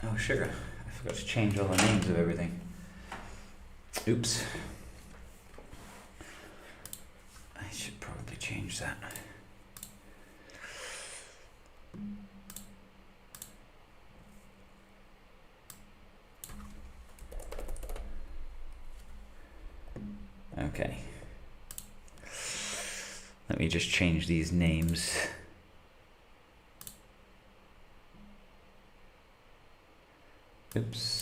Oh, sugar. I forgot to change all the names of everything. Oops. I should probably change that. Okay. Let me just change these names. Oops.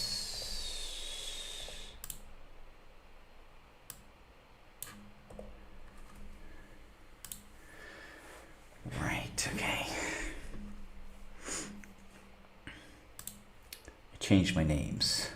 Right, okay. I changed my names.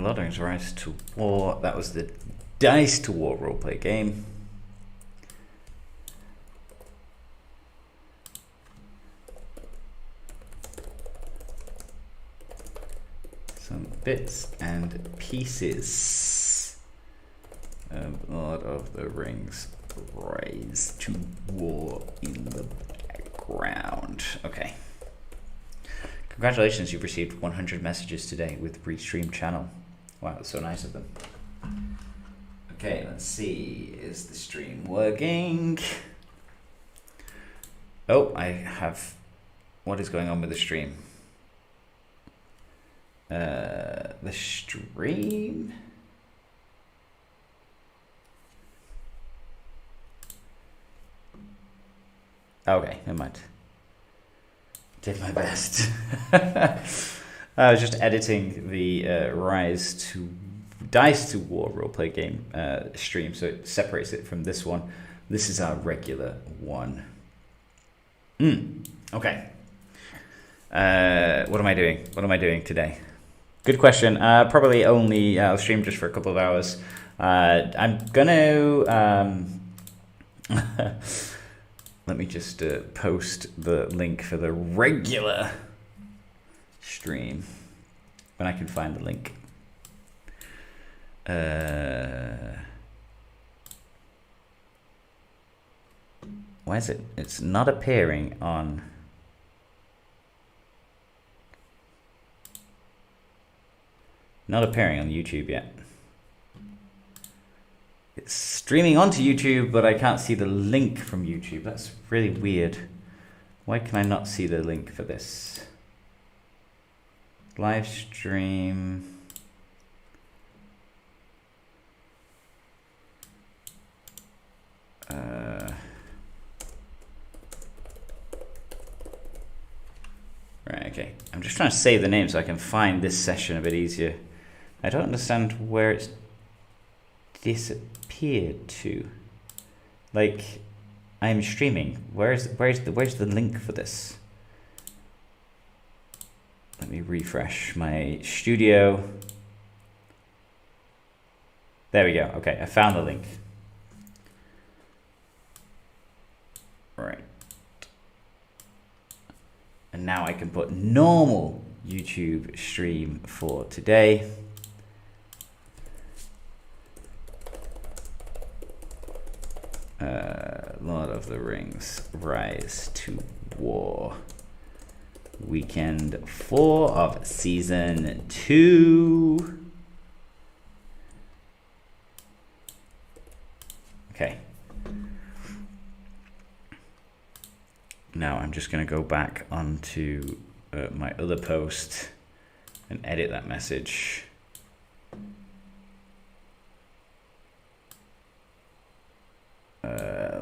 Lord of the Rings Rise to War. That was the Dice to War roleplay game. Some bits and pieces of Lord of the Rings Rise to War in the background. Okay. Congratulations, you've received 100 messages today with Restream channel. Wow, that's so nice of them. Okay, let's see. Is the stream working? Oh, I have... What is going on with the stream? The stream... Okay, never mind. Did my best. I was just editing the Dice to War roleplay game stream, so it separates it from this one. This is our regular one. Okay. What am I doing? What am I doing today? Good question. Probably only I'll stream just for a couple of hours. I'm gonna let me just post the link for the regular stream when I can find the link. Why is it? It's not appearing on. Not appearing on YouTube yet. It's streaming onto YouTube, but I can't see the link from YouTube. That's really weird. Why can I not see the link for this? Live stream. Right, okay. I'm just trying to save the name so I can find this session a bit easier. I don't understand where it's disappeared to. Like, I'm streaming. Where's the link for this? Let me refresh my studio. There we go. Okay, I found the link. Right. And now I can put normal YouTube stream for today. Lord of the Rings Rise to War. Weekend 4 of Season 2. Okay. Now I'm just going to go back onto my other post and edit that message.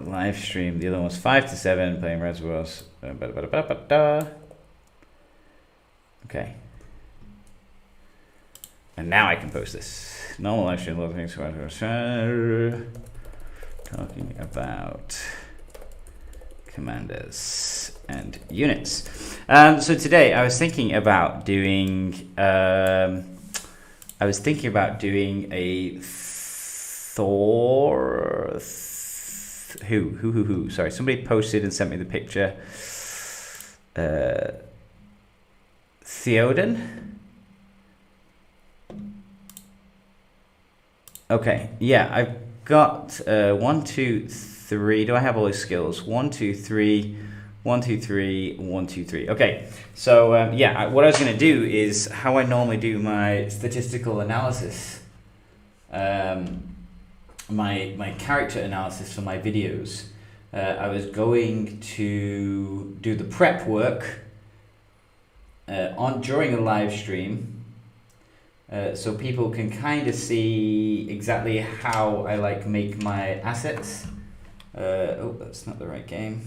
Live stream. The other one was 5 to 7 playing Reservoirs. Okay. And now I can post this. Normal live stream. Love things. Talking about commanders and units. So today I was thinking about doing. I was thinking about doing a Thor who? Sorry, somebody posted and sent me the picture. Theoden. Okay, yeah, I've got 1, 2, 3. Do I have all these skills? 1, 2, 3. 1, 2, 3. 1, 2, 3. Okay, so yeah, what I was going to do is how I normally do my statistical analysis, my character analysis for my videos. I was going to do the prep work during a live stream. So people can kind of see exactly how I make my assets. Oh, that's not the right game.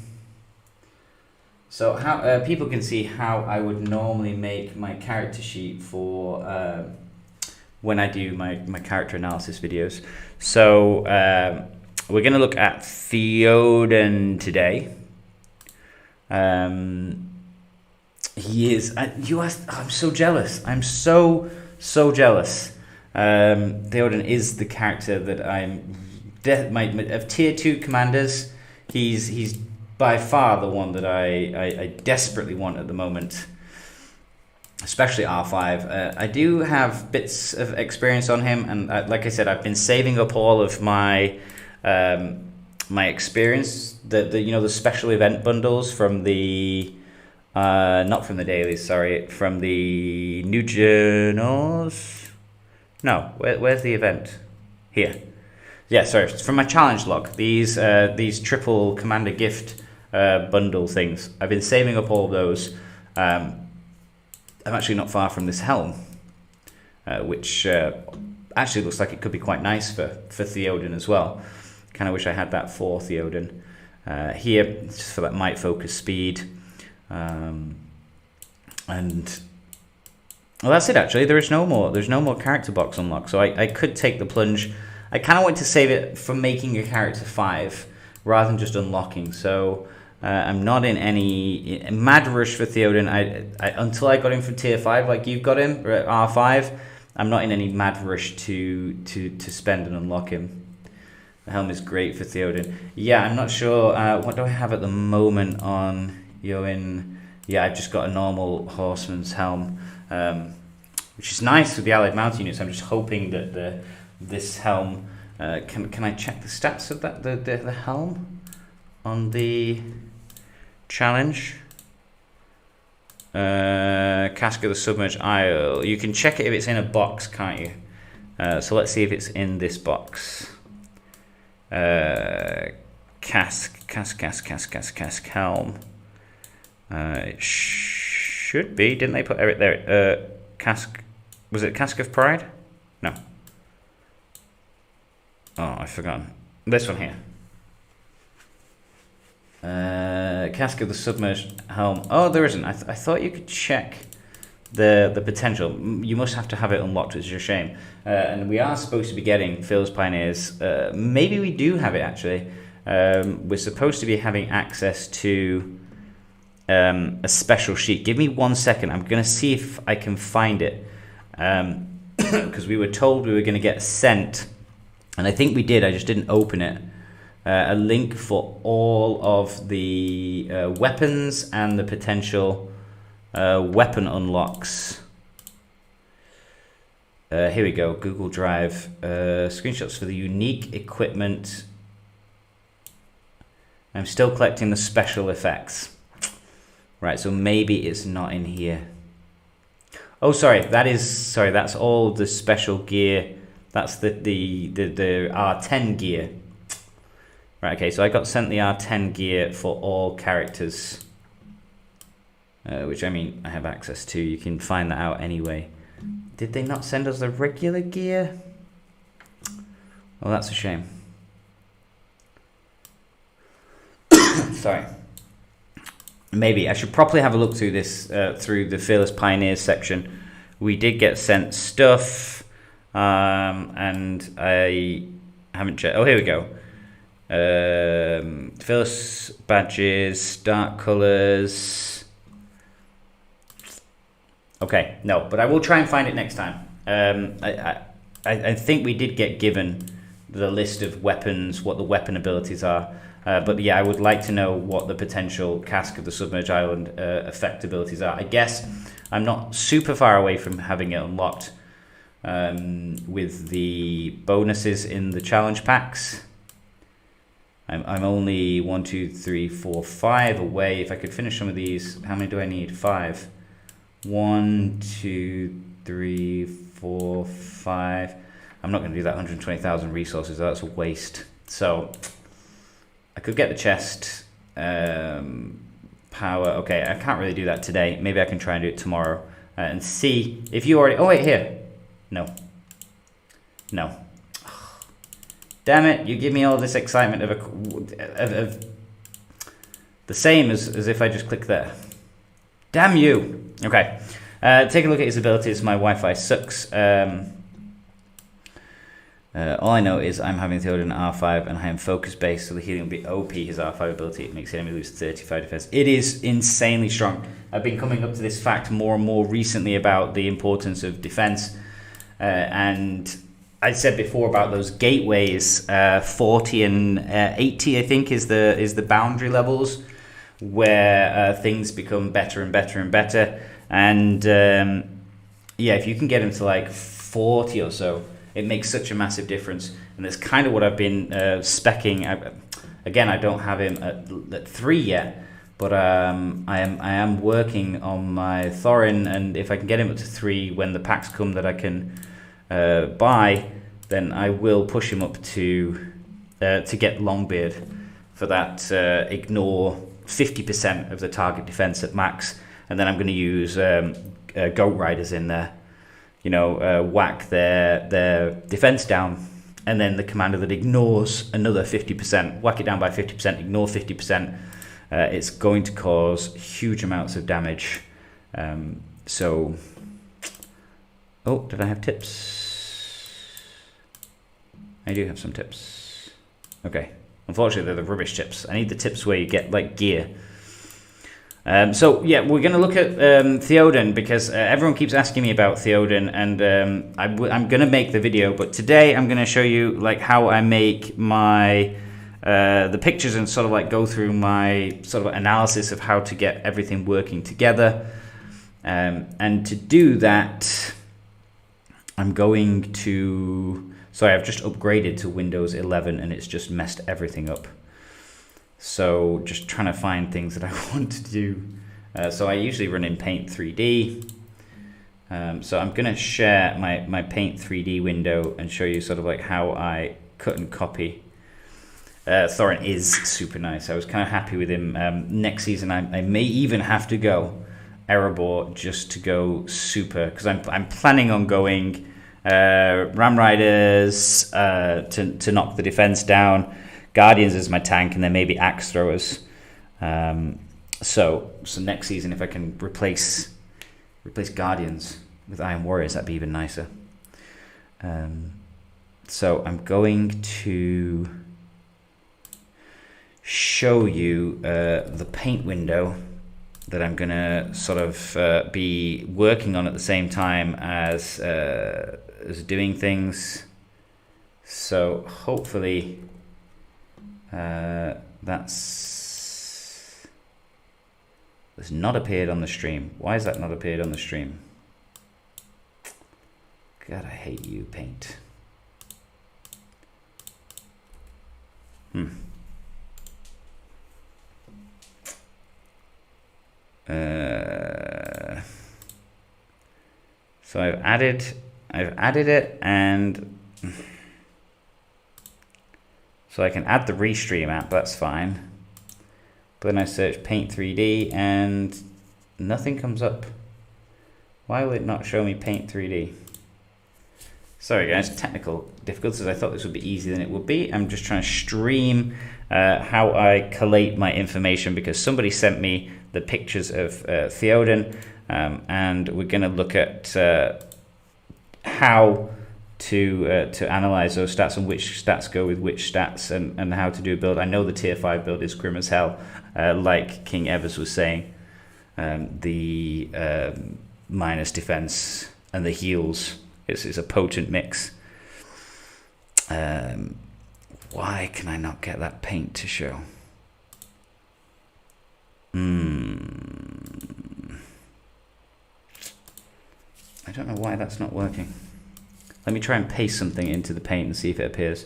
So how people can see how I would normally make my character sheet for when I do my character analysis videos. So we're going to look at Theoden today. He is. You asked. I'm so jealous. I'm so jealous. Theoden is the character that I'm of tier 2 commanders. He's by far the one that I desperately want at the moment, especially R5. I do have bits of experience on him, and like I said, I've been saving up all of my my experience, the special event bundles from the not from the dailies, sorry, from the new journals. No, where's the event? Here. Yeah, sorry, from my challenge log. These triple commander gift bundle things. I've been saving up all of those. I'm actually not far from this helm, which actually looks like it could be quite nice for Theoden as well. Kind of wish I had that for Theoden. Here, just for that might focus speed. And well, that's it actually. There's no more character box unlock, so I could take the plunge. I kind of want to save it for making a character 5 rather than just unlocking. So I'm not in any mad rush for Theoden. I until I got him for tier 5, like you've got him at R5. I'm not in any mad rush to spend and unlock him. The helm is great for Theoden. Yeah, I'm not sure. What do I have at the moment on Yoin? Yeah, I've just got a normal horseman's helm, which is nice with the allied mountain units. I'm just hoping that this helm can I check the stats of that the helm on the challenge? Cask of the Submerged Isle. You can check it if it's in a box, can't you? So let's see if it's in this box. Cask helm. It should be. Didn't they put Eric there? Cask. Was it Cask of Pride? No. Oh, I've forgotten. This one here. Cask of the Submerged Helm. Oh, there isn't. I thought you could check the potential. You must have to have it unlocked, which is a shame. And we are supposed to be getting Phil's Pioneers. Maybe we do have it, actually. We're supposed to be having access to a special sheet. Give me 1 second. I'm going to see if I can find it. Because we were told we were going to get sent, and I think we did. I just didn't open it. A link for all of the weapons and the potential weapon unlocks. Here we go. Google Drive. Screenshots for the unique equipment. I'm still collecting the special effects. Right, so maybe it's not in here. Oh, sorry. That's all the special gear. That's the R10 gear. Right, okay, so I got sent the R10 gear for all characters, which, I mean, I have access to. You can find that out anyway. Did they not send us the regular gear? Well, that's a shame. Sorry. Maybe I should probably have a look through this, through the Fearless Pioneers section. We did get sent stuff, and I haven't checked. Oh, here we go. Fearless badges, dark colors. Okay, no, but I will try and find it next time. I think we did get given the list of weapons, what the weapon abilities are. But yeah, I would like to know what the potential Cask of the Submerged Island effect abilities are. I guess I'm not super far away from having it unlocked with the bonuses in the challenge packs. I'm only 1, 2, 3, 4, 5 away. If I could finish some of these, how many do I need? 5. 1, 2, 3, 4, 5. I'm not going to do that 120,000 resources. That's a waste. So I could get the chest power. Okay, I can't really do that today. Maybe I can try and do it tomorrow and see if you already. Oh wait, here. No. Damn it! You give me all this excitement of the same as if I just click there. Damn you! Okay, take a look at his abilities. My Wi-Fi sucks. All I know is I'm having Theoden R5 and I am focus based, so the healing will be OP. His R5 ability, it makes the enemy lose 35 defense. It is insanely strong. I've been coming up to this fact more and more recently about the importance of defense, and I said before about those gateways, 40 and 80, I think, is the boundary levels where things become better and better and better. And yeah, if you can get them to like 40 or so, it makes such a massive difference. And that's kind of what I've been speccing. Again, I don't have him at 3 yet, but I am working on my Thorin, and if I can get him up to 3 when the packs come that I can buy, then I will push him up to get Longbeard for that ignore 50% of the target defense at max, and then I'm going to use Goat Riders in there, whack their defense down, and then the commander that ignores another 50%, whack it down by 50%, ignore 50%. It's going to cause huge amounts of damage. So, oh, did I have tips? I do have some tips. Okay. Unfortunately, they're the rubbish tips. I need the tips where you get, like, gear. So, yeah, we're going to look at Theoden, because everyone keeps asking me about Theoden, and I'm going to make the video, but today I'm going to show you, like, how I make my the pictures and sort of, like, go through my sort of analysis of how to get everything working together. And to do that, I'm going to... Sorry, I've just upgraded to Windows 11 and it's just messed everything up. So just trying to find things that I want to do. So I usually run in Paint 3D. So I'm going to share my Paint 3D window and show you sort of like how I cut and copy. Thorin is super nice. I was kind of happy with him. Next season I may even have to go Erebor just to go super, because I'm planning on going Ram Riders to knock the defense down, Guardians as my tank, and then maybe Axe Throwers. So next season, if I can replace Guardians with Iron Warriors, that'd be even nicer. So I'm going to show you the paint window that I'm gonna sort of be working on at the same time as doing things. So hopefully that's not appeared on the stream. Why is that not appeared on the stream? God, I hate you, Paint. So I've added it, and so I can add the Restream app, that's fine. But then I search Paint 3D and nothing comes up. Why will it not show me Paint 3D? Sorry guys, technical difficulties. I thought this would be easier than it would be. I'm just trying to stream how I collate my information, because somebody sent me the pictures of Theoden, and we're going to look at how to analyze those stats and which stats go with which stats, and how to do a build. I know the tier 5 build is grim as hell, like King Evers was saying. The minus defense and the heals, it's a potent mix. Why can I not get that paint to show? I don't know why that's not working. Let me try and paste something into the paint and see if it appears.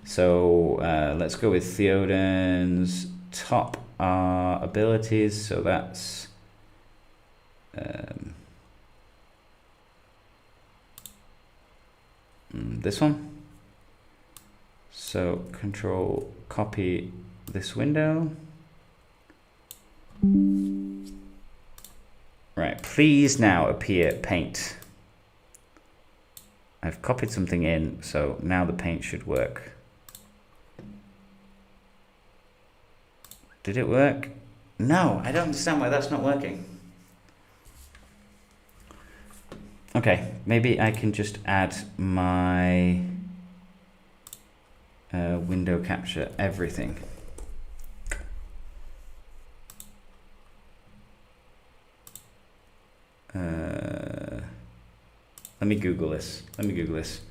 So let's go with Theoden's top abilities. So that's this one. So control copy this window. Right, please now appear paint. I've copied something in, so now the paint should work. Did it work? No, I don't understand why that's not working. Okay, maybe I can just add my window capture everything. Let me Google this.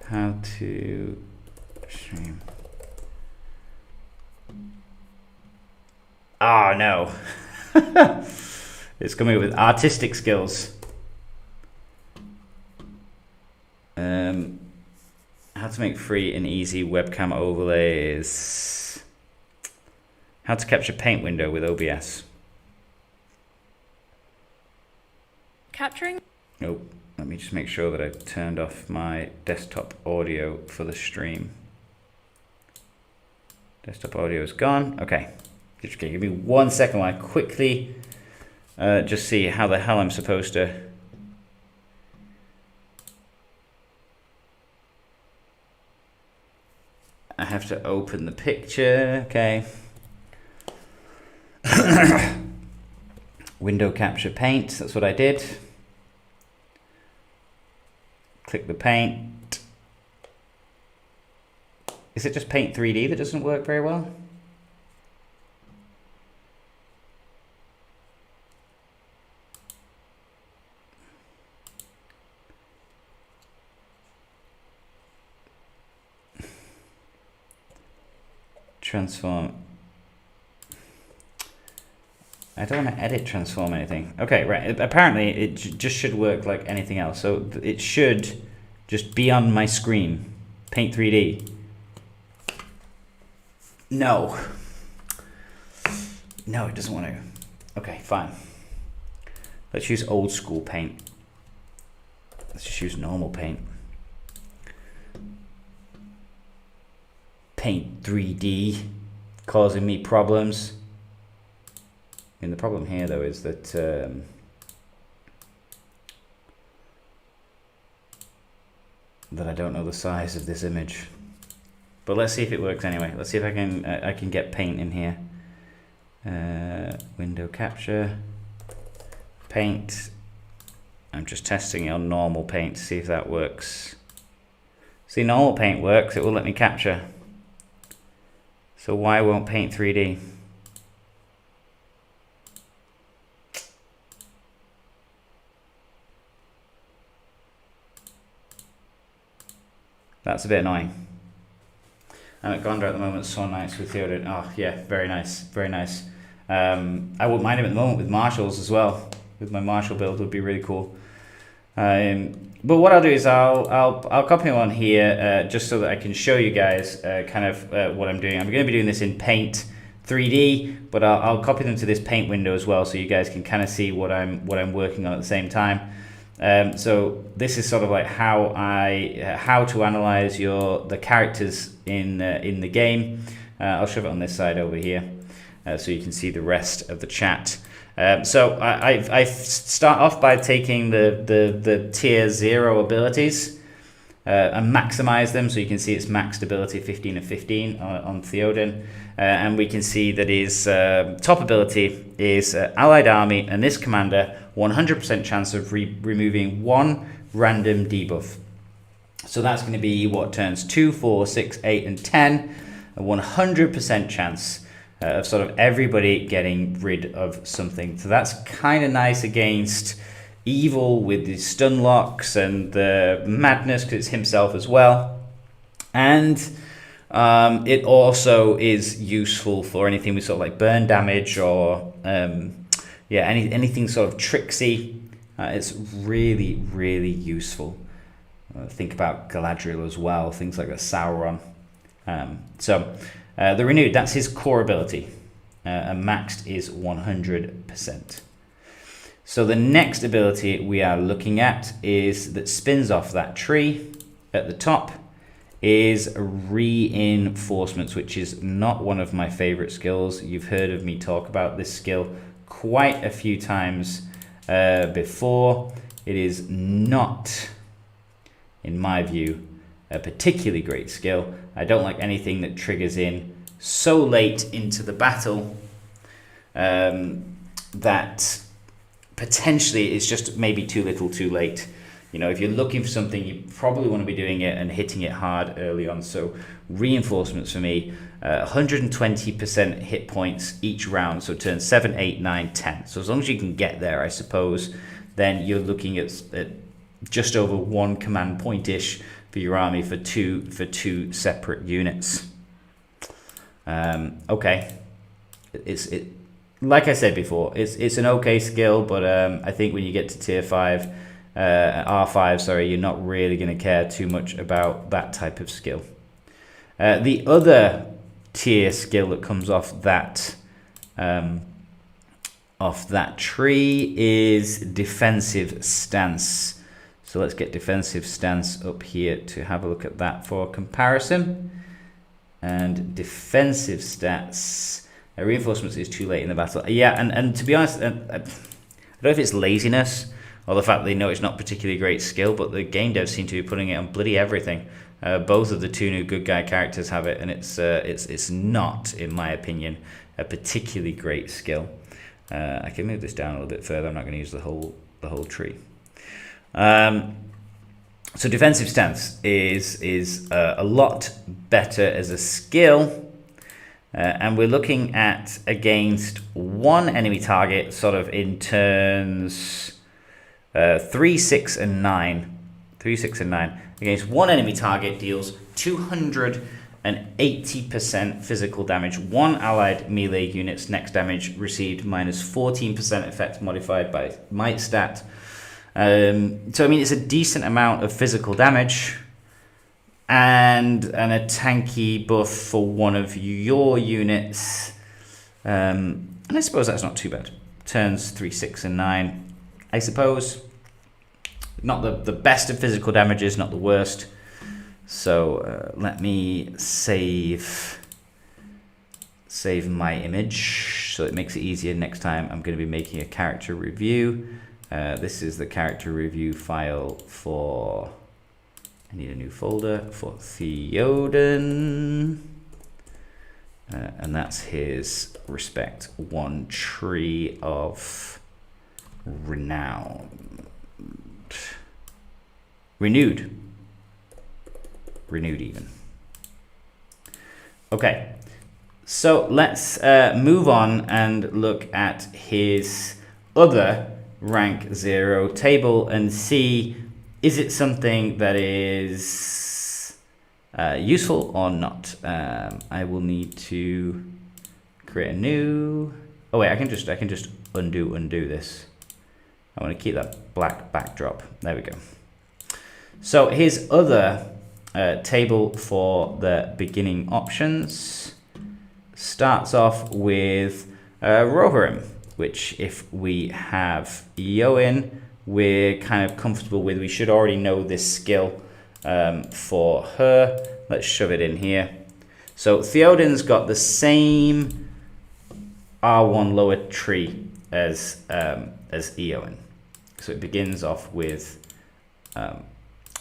How to stream. Oh no. It's coming with artistic skills. How to make free and easy webcam overlays. How to capture paint window with OBS. Capturing? Nope. Let me just make sure that I've turned off my desktop audio for the stream. Desktop audio is gone. Okay. Just give me 1 second while I quickly just see how the hell I'm supposed to. I have to open the picture. Okay. Window capture paint. That's what I did. Click the paint. Is it just paint 3D that doesn't work very well? Transform. I don't want to edit transform anything. Okay, right. Apparently it just should work like anything else. So it should just be on my screen. Paint 3D. No. No, it doesn't want to. Okay, fine. Let's use old school paint. Let's just use normal paint. Paint 3D causing me problems. And the problem here though is that that I don't know the size of this image. But let's see if it works anyway. Let's see if I can get paint in here. Window capture, paint. I'm just testing it on normal paint to see if that works. See, normal paint works. It will let me capture. So why won't paint 3D? That's a bit annoying. I'm at Gondor at the moment, so nice with Theoden. Oh yeah, very nice, very nice. I wouldn't mind him at the moment with marshals as well. With my marshal build would be really cool. But what I'll do is I'll copy him on here just so that I can show you guys kind of what I'm doing. I'm going to be doing this in Paint 3D, but I'll copy them to this paint window as well, so you guys can kind of see what I'm working on at the same time. So this is sort of like how to analyze the characters in the game. I'll shove it on this side over here so you can see the rest of the chat. So I start off by taking the tier 0 abilities and maximize them, so you can see it's maxed ability 15 of 15 on Theoden, and we can see that his top ability is Allied Army, and this commander 100% chance of removing one random debuff. So that's going to be what turns 2, 4, 6, 8, and 10, a 100% chance of sort of everybody getting rid of something. So that's kind of nice against evil with the stun locks and the madness, because it's himself as well. And It also is useful for anything with sort of like burn damage or anything sort of tricksy. It's really, really useful. Think about Galadriel as well, things like that, Sauron. The Renewed, that's his core ability. And maxed is 100%. So the next ability we are looking at is that spins off that tree at the top is Reinforcements, which is not one of my favorite skills. You've heard of me talk about this skill quite a few times before. It is not, in my view, a particularly great skill. I don't like anything that triggers in so late into the battle that potentially it's just maybe too little too late. You know, if you're looking for something, you probably want to be doing it and hitting it hard early on. So Reinforcements for me, 120% hit points each round. So turn 7, 8, 9, 10. So as long as you can get there, I suppose, then you're looking at just over 1 command point-ish for your army for two separate units. Okay. It like I said before, it's an okay skill, but I think when you get to tier 5, R5, sorry, you're not really going to care too much about that type of skill. The other tier skill that comes off that tree is Defensive Stance. So let's get Defensive Stance up here to have a look at that for comparison. And Defensive Stats, Reinforcements is too late in the battle. Yeah, and to be honest, I don't know if it's laziness or the fact they know it's not particularly great skill, but the game devs seem to be putting it on bloody everything. Both of the 2 new good guy characters have it, and it's not, in my opinion, a particularly great skill. I can move this down a little bit further. I'm not going to use the whole tree. So Defensive Stance is a lot better as a skill, and we're looking at against 1 enemy target, sort of in turns 3, 6, and 9. 3, 6, and 9. Against 1 enemy target deals 280% physical damage. 1 allied melee unit's next damage received minus 14% effect modified by might stat. So I mean, it's a decent amount of physical damage and a tanky buff for 1 of your units. And I suppose that's not too bad. Turns 3, 6, and 9. I suppose not the best of physical damages, not the worst. So let me save my image so it makes it easier next time I'm going to be making a character review. This is the character review file for, I need a new folder for Theoden. And that's his Respect 1 Tree of Renown. Renewed even. Okay, so let's move on and look at his other rank 0 table and see, is it something that is useful or not. I will need to create a new, oh wait, I can just undo this. I want to keep that black backdrop. There we go. So his other table for the beginning options starts off with Rohirrim, which if we have Eowyn, we're kind of comfortable with. We should already know this skill for her. Let's shove it in here. So Theoden's got the same R1 lower tree as Eowyn. So it begins off with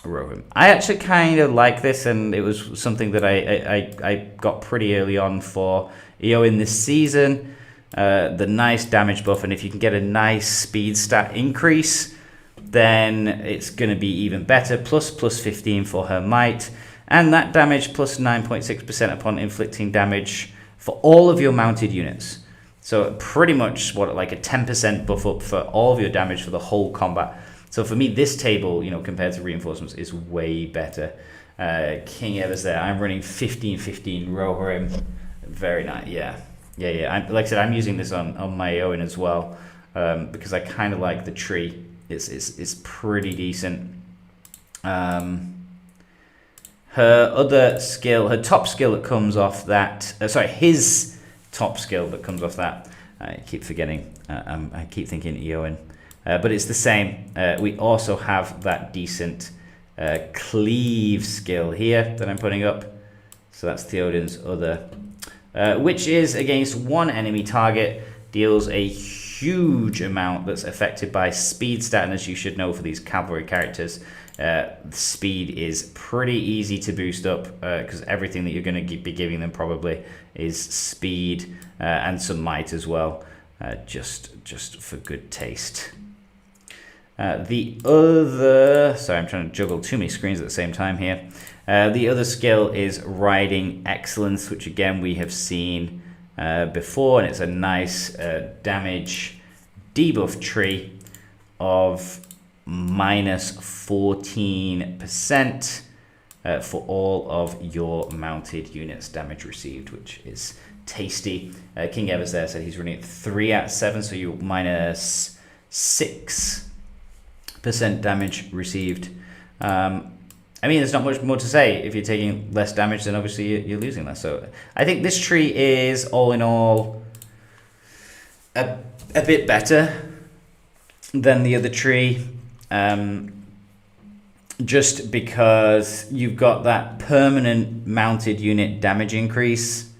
Rohirrim. I actually kind of like this, and it was something that I got pretty early on for Eowyn this season. The nice damage buff, and if you can get a nice speed stat increase, then it's going to be even better. Plus 15 for her might, and that damage plus 9.6% upon inflicting damage for all of your mounted units. So pretty much like a 10% buff up for all of your damage for the whole combat. So for me, this table, compared to Reinforcements, is way better. King Ever's there. I'm running 15-15 Rohirrim. Very nice. Yeah. Like I said, I'm using this on my own as well, because I kind of like the tree. It's pretty decent. Her other skill, her top skill that comes off that, his top skill that comes off that, I keep forgetting, I keep thinking Eowyn, but it's the same. We also have that decent cleave skill here that I'm putting up, so that's Theoden's other, which is against one enemy target, deals a huge amount that's affected by speed stat, and as you should know for these cavalry characters, speed is pretty easy to boost up, because everything that you're going to be giving them probably is speed, and some might as well, just for good taste. The other, sorry, I'm trying to juggle too many screens at the same time here. The other skill is Riding Excellence, which again we have seen before, and it's a nice damage debuff tree of minus 14% for all of your mounted units damage received, which is tasty. King Ever's there, so he's running at 3 out of 7, so you're minus 6% damage received. I mean, there's not much more to say. If you're taking less damage, then obviously you're losing less. So I think this tree is, all in all, a bit better than the other tree. Just because you've got that permanent mounted unit damage increase,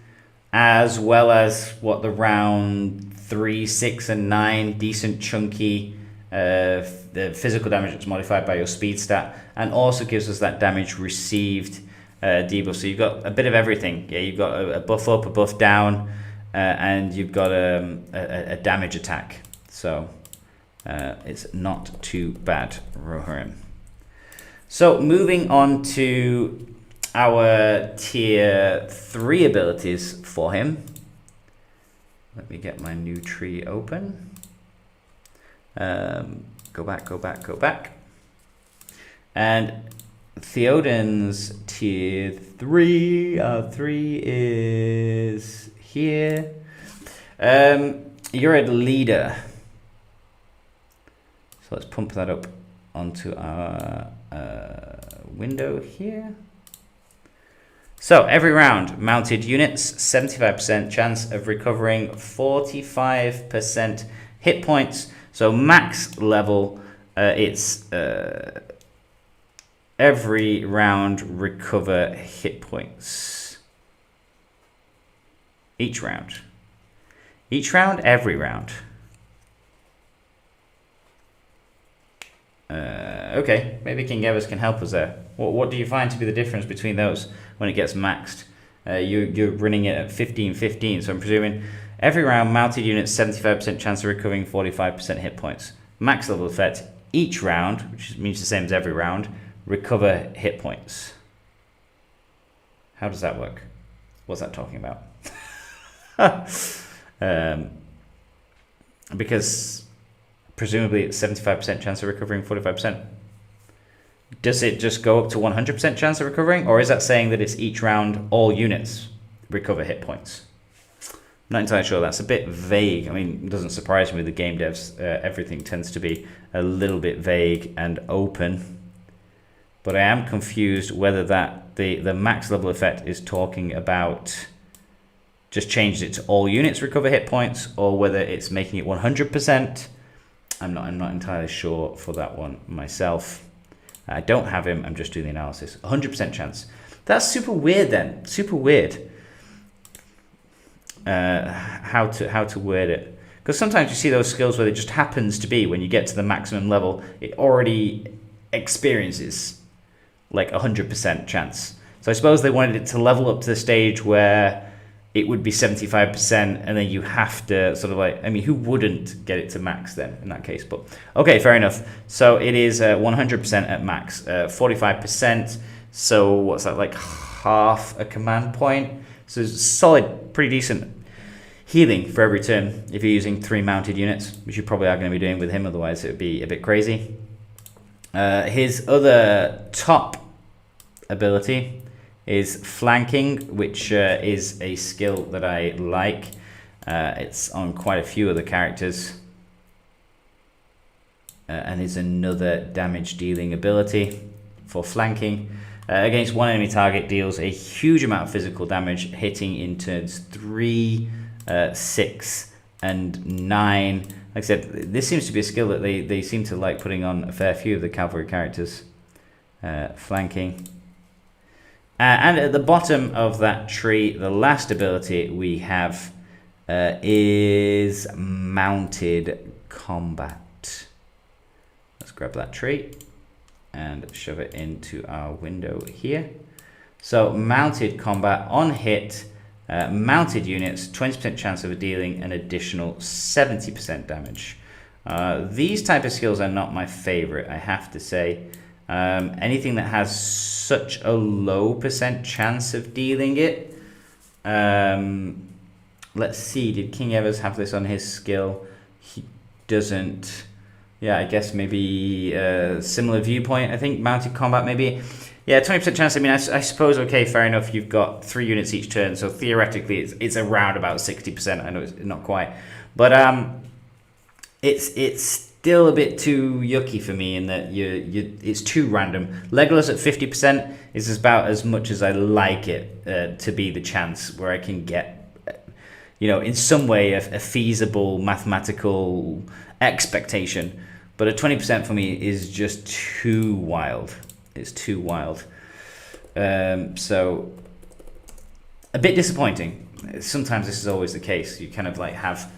as well as what the round 3, 6, and 9 decent chunky the physical damage that's modified by your speed stat, and also gives us that damage received debuff. So you've got a bit of everything. Yeah, you've got a buff up, a buff down, and you've got a damage attack. So it's not too bad, Rohirrim. So moving on to our tier 3 abilities for him. Let me get my new tree open. Go back. And Theoden's tier 3. 3 is here. You're a leader. So let's pump that up onto our window here. So every round, mounted units, 75% chance of recovering 45% hit points. So max level, it's every round recover hit points. Each round, every round. Okay, maybe King Evers can help us there. What do you find to be the difference between those when it gets maxed? You're running it at 15-15, so I'm presuming every round, mounted units, 75% chance of recovering 45% hit points. Max level effect, each round, which means the same as every round, recover hit points. How does that work? What's that talking about? Because presumably it's 75% chance of recovering 45%. Does it just go up to 100% chance of recovering? Or is that saying that it's each round, all units recover hit points? I'm not entirely sure. That's a bit vague. I mean, it doesn't surprise me with the game devs. Everything tends to be a little bit vague and open. But I am confused whether that the max level effect is talking about just changed it to all units recover hit points, or whether it's making it 100%. I'm not entirely sure for that one myself. I don't have him. I'm just doing the analysis. 100% chance. That's super weird then. Super weird. How to word it, because sometimes you see those skills where it just happens to be when you get to the maximum level, it already experiences like 100% chance. So I suppose they wanted it to level up to the stage where it would be 75%, and then you have to sort of like, I mean, who wouldn't get it to max then in that case? But okay, fair enough. So it is 100% at max, 45%. So what's that, like half a command point? So it's solid, pretty decent healing for every turn if you're using 3 mounted units, which you probably are going to be doing with him, otherwise it would be a bit crazy. His other top ability is flanking, which is a skill that I like. It's on quite a few of the characters. And is another damage dealing ability for flanking. Against one enemy target, deals a huge amount of physical damage, hitting in turns 3, 6, and 9. Like I said, this seems to be a skill that they seem to like putting on a fair few of the cavalry characters. Flanking. And at the bottom of that tree, the last ability we have is mounted combat. Let's grab that tree and shove it into our window here. So mounted combat, on hit, mounted units, 20% chance of dealing an additional 70% damage. These type of skills are not my favorite, I have to say. Anything that has such a low percent chance of dealing it. Let's see, did King Evers have this on his skill? He doesn't. Yeah, I guess maybe similar viewpoint. I think mounted combat maybe. Yeah, 20% chance. I mean, I suppose, okay, fair enough. You've got 3 units each turn, so theoretically it's around about 60%. I know it's not quite. But it's still a bit too yucky for me in that it's too random. Legolas at 50% is about as much as I like it to be the chance where I can get, in some way a feasible mathematical expectation. But a 20% for me is just too wild. It's too wild. So a bit disappointing. Sometimes this is always the case. You kind of like have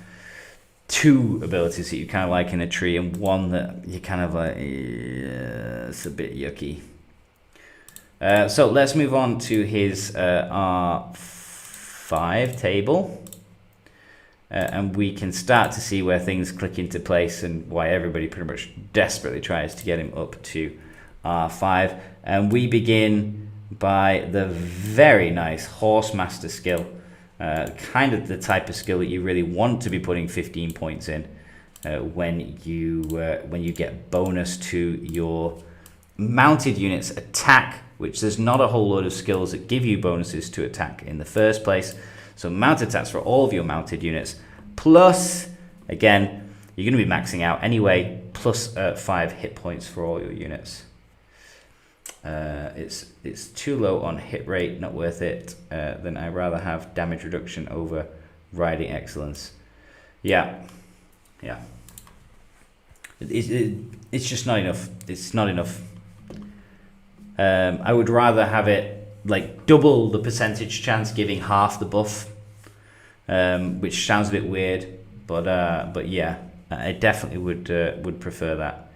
2 abilities that you kind of like in a tree and one that you kind of like, it's a bit yucky. So let's move on to his R5 table. And we can start to see where things click into place and why everybody pretty much desperately tries to get him up to R5. And we begin by the very nice Horsemaster skill. Kind of the type of skill that you really want to be putting 15 points in when you get bonus to your mounted units attack, which there's not a whole load of skills that give you bonuses to attack in the first place. So mounted attacks for all of your mounted units. Plus, again, you're going to be maxing out anyway, plus 5 hit points for all your units. It's too low on hit rate, not worth it. Then I'd rather have damage reduction over riding excellence. Yeah. It's just not enough. It's not enough. I would rather have it like double the percentage chance, giving half the buff, which sounds a bit weird, but yeah, I definitely would prefer that.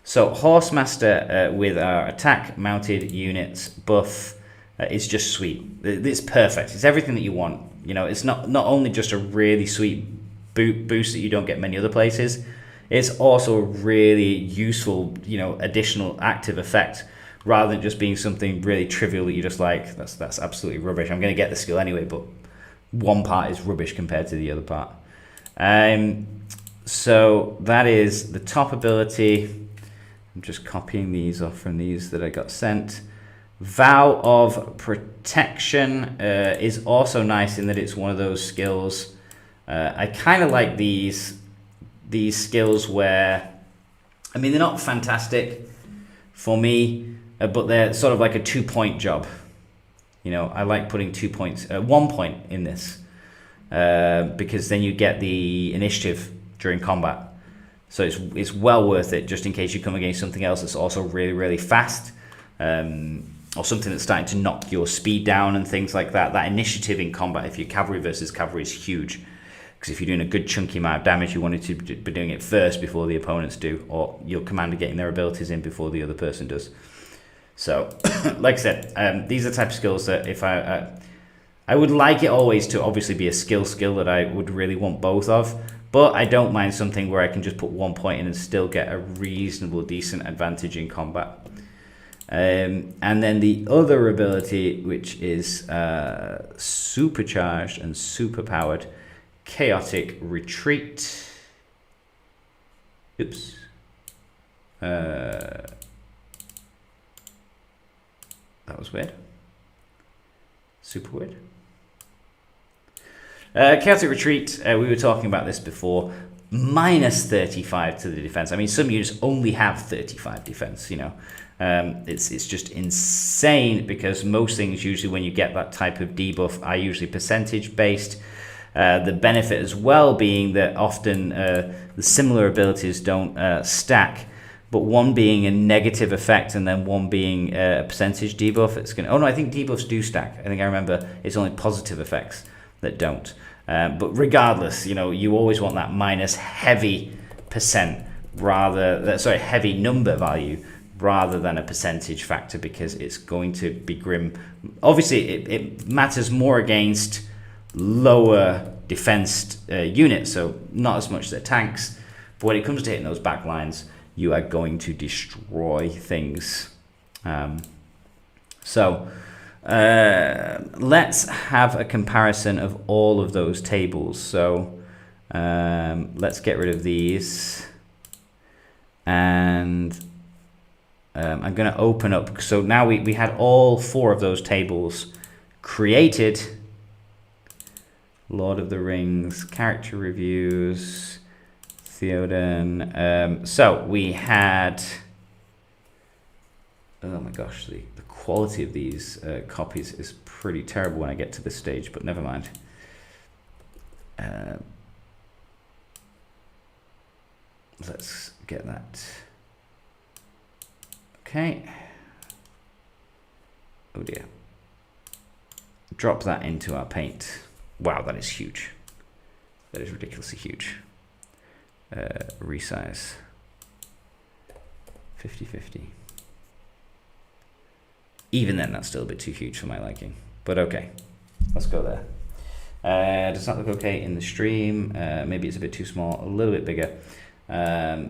So Horsemaster with our attack mounted units buff is just sweet. It's perfect. It's everything that you want. It's not only just a really sweet boost that you don't get many other places. It's also a really useful, additional active effect, rather than just being something really trivial that you just like, that's absolutely rubbish. I'm going to get the skill anyway, but one part is rubbish compared to the other part. So that is the top ability. I'm just copying these off from these that I got sent. Vow of Protection is also nice in that it's one of those skills. I kind of like these skills where, I mean, they're not fantastic for me, but they're sort of like a 2-point job. I like putting 2 points, 1 point in this, because then you get the initiative during combat. So it's well worth it, just in case you come against something else that's also really, really fast, or something that's starting to knock your speed down and things like that. That initiative in combat, if you're cavalry versus cavalry, is huge. Because if you're doing a good chunky amount of damage, you wanted to be doing it first before the opponents do, or your commander getting their abilities in before the other person does. So, like I said, these are the type of skills that if I would like it always to obviously be a skill that I would really want both of, but I don't mind something where I can just put 1 point in and still get a reasonable, decent advantage in combat. And then the other ability, which is supercharged and superpowered, Chaotic Retreat. Oops. That was weird. Super weird. Chaotic Retreat, we were talking about this before. Minus 35 to the defense. I mean, some units only have 35 defense, you know. It's just insane because most things, usually when you get that type of debuff, are usually percentage based. The benefit as well being that often the similar abilities don't stack, but one being a negative effect and then one being a percentage debuff. It's gonna. Oh no, I think debuffs do stack. I think I remember it's only positive effects that don't. But regardless, you know, you always want that minus heavy percent heavy number value rather than a percentage factor, because it's going to be grim. Obviously, it matters more against lower defense units, so not as much the tanks. But when it comes to hitting those back lines, you are going to destroy things. Let's have a comparison of all of those tables. So let's get rid of these, and I'm going to open up. So now we had all 4 of those tables created. Lord of the Rings, character reviews, Theoden. So we had, oh my gosh, the quality of these copies is pretty terrible when I get to this stage, but never mind. Let's get that. Okay. Oh dear. Drop that into our paint. Wow, that is huge. That is ridiculously huge. Resize. 50-50. Even then, that's still a bit too huge for my liking. But okay, let's go there. Does that look okay in the stream? Maybe it's a bit too small, a little bit bigger. Yeah,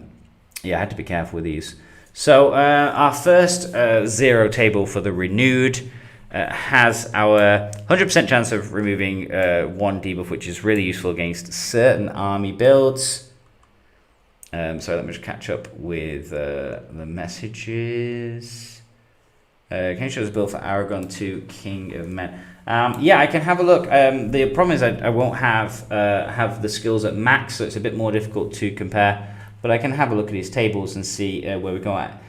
I had to be careful with these. So our first 0 table for the renewed has our 100% chance of removing 1 debuff, which is really useful against certain army builds. So let me just catch up with the messages. Can you show us a build for Aragon II, King of Men? Yeah, I can have a look. The problem is I won't have the skills at max, so it's a bit more difficult to compare. But I can have a look at these tables and see where we go at.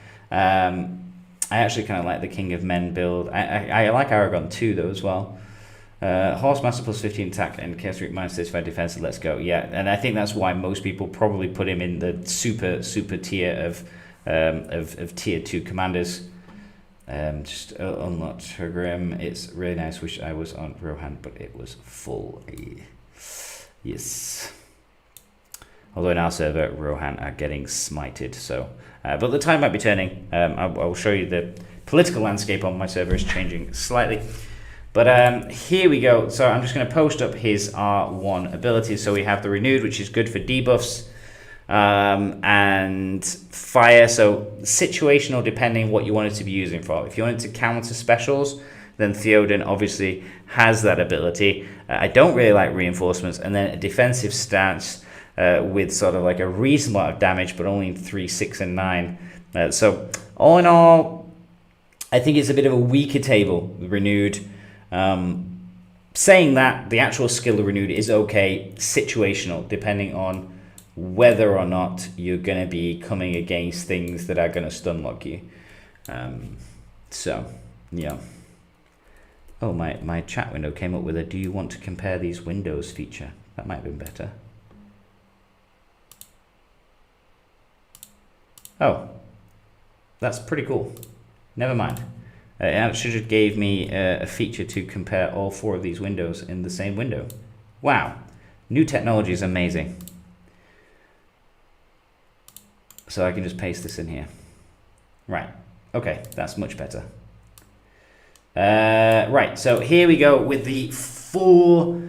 I actually kind of like the King of Men build. I like Aragon II though as well. Horse Master plus 15 attack and Chaos Root minus 35 defense. Let's go. Yeah, and I think that's why most people probably put him in the super tier of tier 2 commanders. Just unlocked her Grim. It's really nice. Wish I was on Rohan, but it was full. Yes. Although in our server, Rohan are getting smited. So, but the tide might be turning. I will show you the political landscape on my server is changing slightly. But here we go. So I'm just going to post up his R1 abilities. So we have the Renewed, which is good for debuffs. And Fire, so situational depending what you want it to be using for. If you want it to counter specials, then Theoden obviously has that ability. I don't really like reinforcements, and then a defensive stance with sort of like a reasonable amount of damage, but only 3, 6, and 9. So all in all, I think it's a bit of a weaker table, Renewed. Saying that, the actual skill of Renewed is okay, situational, depending on whether or not you're going to be coming against things that are going to stun lock you. So, yeah. Oh, my chat window came up with a "do you want to compare these windows" feature. That might have been better. Oh, that's pretty cool. Never mind. It actually just gave me a feature to compare all 4 of these windows in the same window. Wow. New technology is amazing. So I can just paste this in here. Right. Okay, that's much better. Right, so here we go with the 4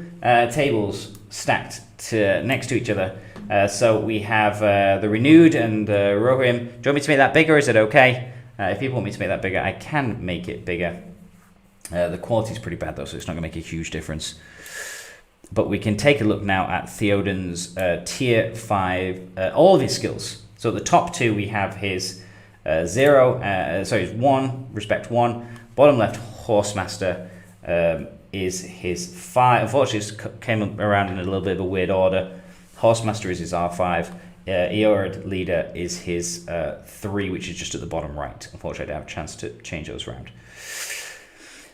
tables stacked next to each other. So we have the Renewed and Rohirrim. Do you want me to make that bigger, or is it okay? If people want me to make that bigger, I can make it bigger. The quality is pretty bad though, so it's not going to make a huge difference. But we can take a look now at Theoden's tier 5, all of his skills. So the top 2, we have his 1, respect 1. Bottom left, Horsemaster is his 5. Unfortunately, it came around in a little bit of a weird order. Horsemaster is his R5. Eored Leader is his 3, which is just at the bottom right. Unfortunately, I didn't have a chance to change those around.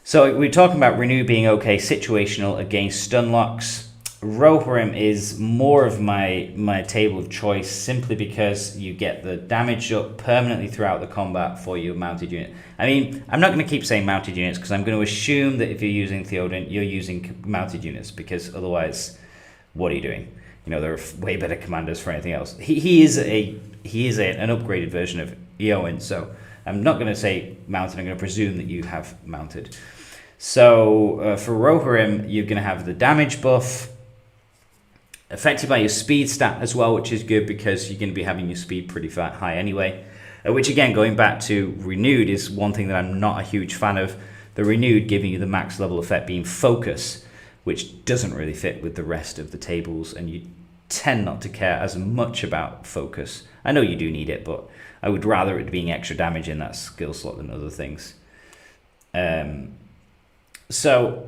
So we're talking about Renew being okay, situational against stun locks. Rohirrim is more of my table of choice simply because you get the damage up permanently throughout the combat for your mounted unit. I mean, I'm not going to keep saying mounted units because I'm going to assume that if you're using Theoden, you're using mounted units, because otherwise, what are you doing? You know, there are way better commanders for anything else. He is an upgraded version of Eowyn, so I'm not going to say mounted. I'm going to presume that you have mounted. So for Rohirrim, you're going to have the damage buff affected by your speed stat as well, which is good because you're going to be having your speed pretty high anyway. Which again, going back to Renewed, is one thing that I'm not a huge fan of. The Renewed giving you the max level effect being Focus, which doesn't really fit with the rest of the tables, and you tend not to care as much about Focus. I know you do need it, but I would rather it being extra damage in that skill slot than other things. So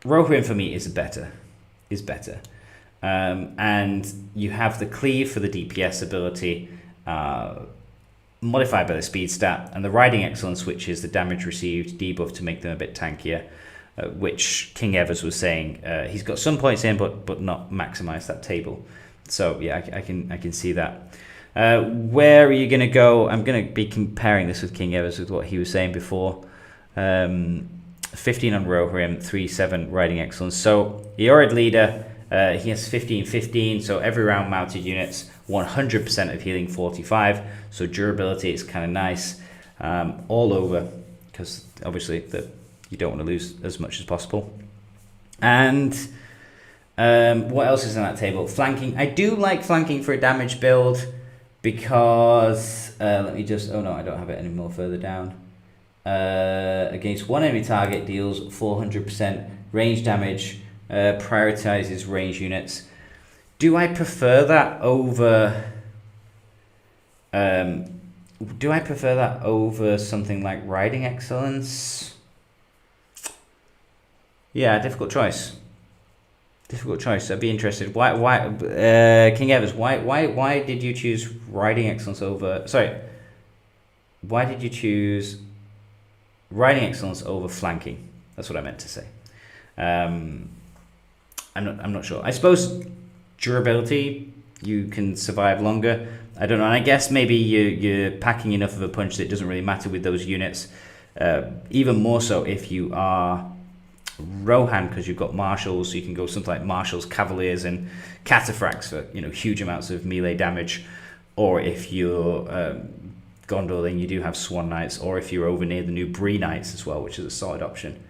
Rohirrim for me is better. And you have the Cleave for the DPS ability, modified by the speed stat, and the Riding Excellence, which is the damage received debuff to make them a bit tankier. Which King Evers was saying he's got some points in, but not maximize that table. So yeah, I can see that. Where are you going to go? I'm going to be comparing this with King Evers with what he was saying before. 15 on Rohirrim, 3-7 Riding Excellence. So Eored Leader, he has 15-15. So every round mounted units, 100% of healing 45. So durability is kind of nice all over, because obviously you don't want to lose as much as possible. And what else is on that table? Flanking. I do like flanking for a damage build because let me just. Oh no, I don't have it anymore. Further down. Against one enemy target, deals 400% range damage. Prioritizes range units. Do I prefer that over? Do I prefer that over something like Riding Excellence? Yeah, difficult choice. I'd be interested. Why, King Evers? Why did you choose Riding Excellence over? Sorry. Why did you choose Riding Excellence over flanking? That's what I meant to say. I'm not sure. I suppose durability, you can survive longer. I don't know. And I guess maybe you're packing enough of a punch that it doesn't really matter with those units. Even more so if you are Rohan, because you've got marshals, so you can go something like marshals, cavaliers, and cataphracts for huge amounts of melee damage. Or if you're Gondor, then you do have Swan Knights. Or if you're over near the new Bree Knights as well, which is a solid option.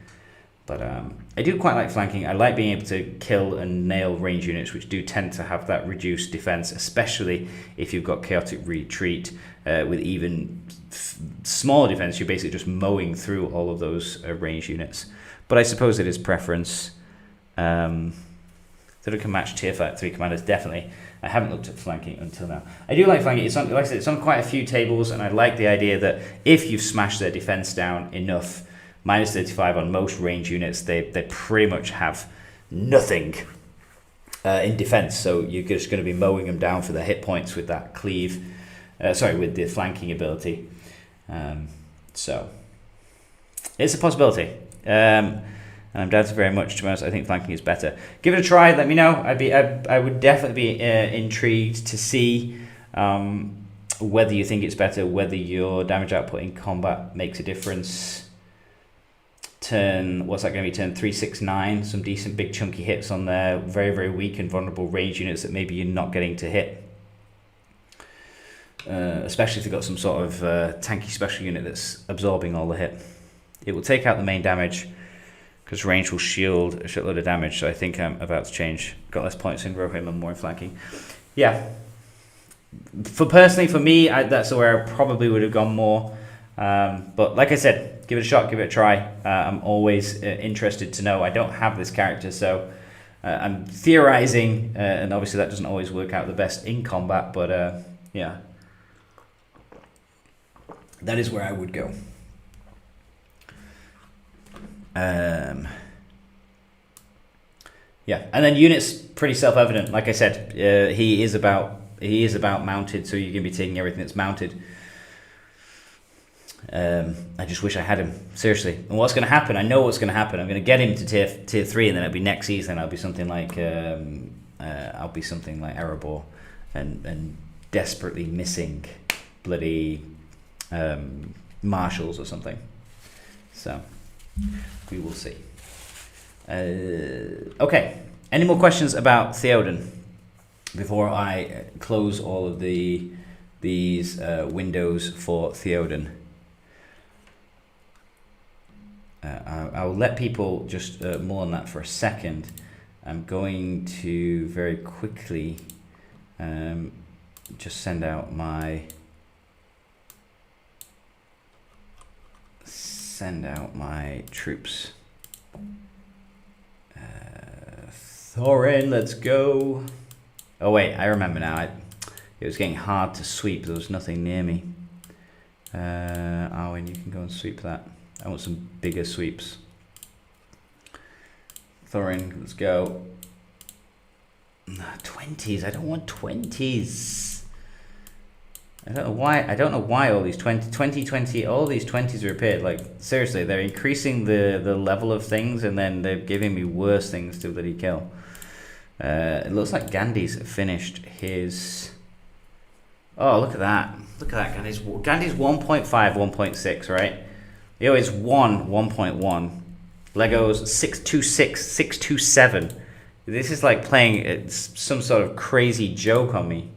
But I do quite like flanking. I like being able to kill and nail range units, which do tend to have that reduced defense, especially if you've got Chaotic Retreat with even smaller defense. You're basically just mowing through all of those range units. But I suppose it is preference. That it can match tier 3 commanders, definitely. I haven't looked at flanking until now. I do like flanking. It's on, like I said, it's on quite a few tables, and I like the idea that if you've smashed their defense down enough, minus 35 on most range units, they pretty much have nothing in defense. So you're just going to be mowing them down for their hit points with that cleave. With the flanking ability. So it's a possibility. And I'm down to very much, to be honest. I think flanking is better. Give it a try. Let me know. I would definitely be intrigued to see whether you think it's better, whether your damage output in combat makes a difference. What's that going to be? Turn 369. Some decent big chunky hits on there. Very, very weak and vulnerable range units that maybe you're not getting to hit. Especially if you've got some sort of tanky special unit that's absorbing all the hit. It will take out the main damage, because range will shield a shitload of damage. So I think I'm about to change. Got less points in Rohirrim and more in flanking. Yeah. For me, that's where I probably would have gone more. But like I said, give it a shot, give it a try. I'm always interested to know. I don't have this character, so I'm theorizing, and obviously that doesn't always work out the best in combat. But yeah, that is where I would go. Yeah, and then units pretty self-evident. Like I said, he is about mounted, so you're gonna be taking everything that's mounted. I just wish I had him, seriously. And what's going to happen? I know what's going to happen. I'm going to get him to tier 3, and then it'll be next season. I'll be something like Erebor, and desperately missing bloody marshals or something. So we will see. Okay. Any more questions about Theoden before I close all of these windows for Theoden? I'll let people just mull on that for a second. I'm going to very quickly just send out my troops. Thorin, let's go. Oh wait, I remember now. It was getting hard to sweep. There was nothing near me. Arwen, you can go and sweep that. I want some bigger sweeps. Thorin, let's go. 20s. I don't want 20s. I don't know why all these 20, all these 20s are appeared. Like, seriously, they're increasing the level of things, and then they're giving me worse things to bloody kill. It looks like Gandhi's finished his... Oh, look at that. Look at that. Gandhi's 1.5, 1.6, right? Yo, it's 1.1. Lego's 626, 627. This is like playing some sort of crazy joke on me.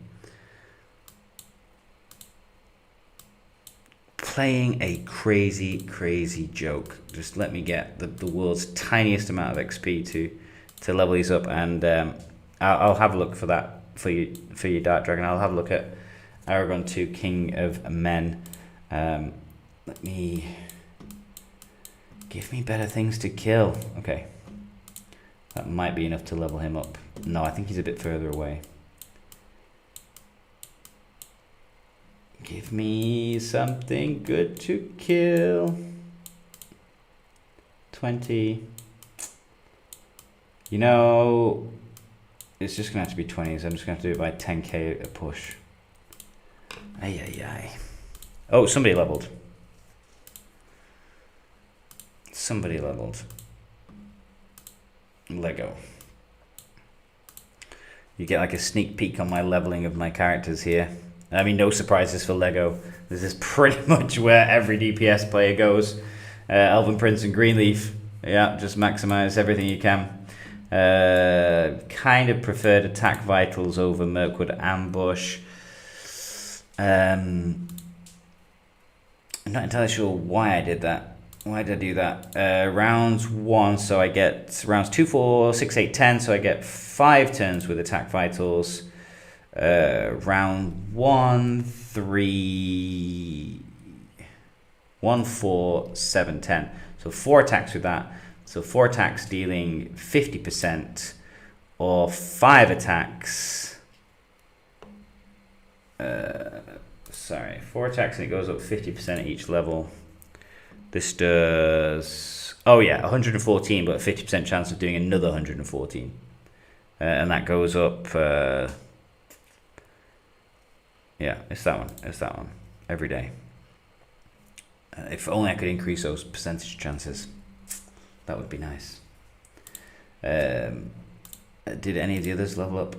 Playing a crazy, crazy joke. Just let me get the world's tiniest amount of XP to level these up, and I'll have a look for that for you, Dark Dragon. I'll have a look at Aragon II, King of Men. Let me... Give me better things to kill. Okay. That might be enough to level him up. No, I think he's a bit further away. Give me something good to kill. 20. You know, it's just going to have to be 20s. I'm just going to have to do it by 10k a push. Ay. Oh, somebody leveled. Somebody leveled. Lego. You get like a sneak peek on my leveling of my characters here. I mean, no surprises for Lego. This is pretty much where every DPS player goes. Elven Prince and Greenleaf. Yeah, just maximize everything you can. Kind of preferred Attack Vitals over Mirkwood Ambush. I'm not entirely sure why I did that. Why did I do that? Rounds 1, so I get rounds 2, 4, 6, 8, 10, so I get 5 turns with Attack Vitals. Round 1, 3, 1, 4, 7, 10. So 4 attacks with that. So 4 attacks dealing 50%, or 5 attacks. 4 attacks and it goes up 50% at each level. This does, oh yeah, 114, but a 50% chance of doing another 114. And that goes up, yeah, it's that one, every day. If only I could increase those percentage chances, that would be nice. Did any of the others level up?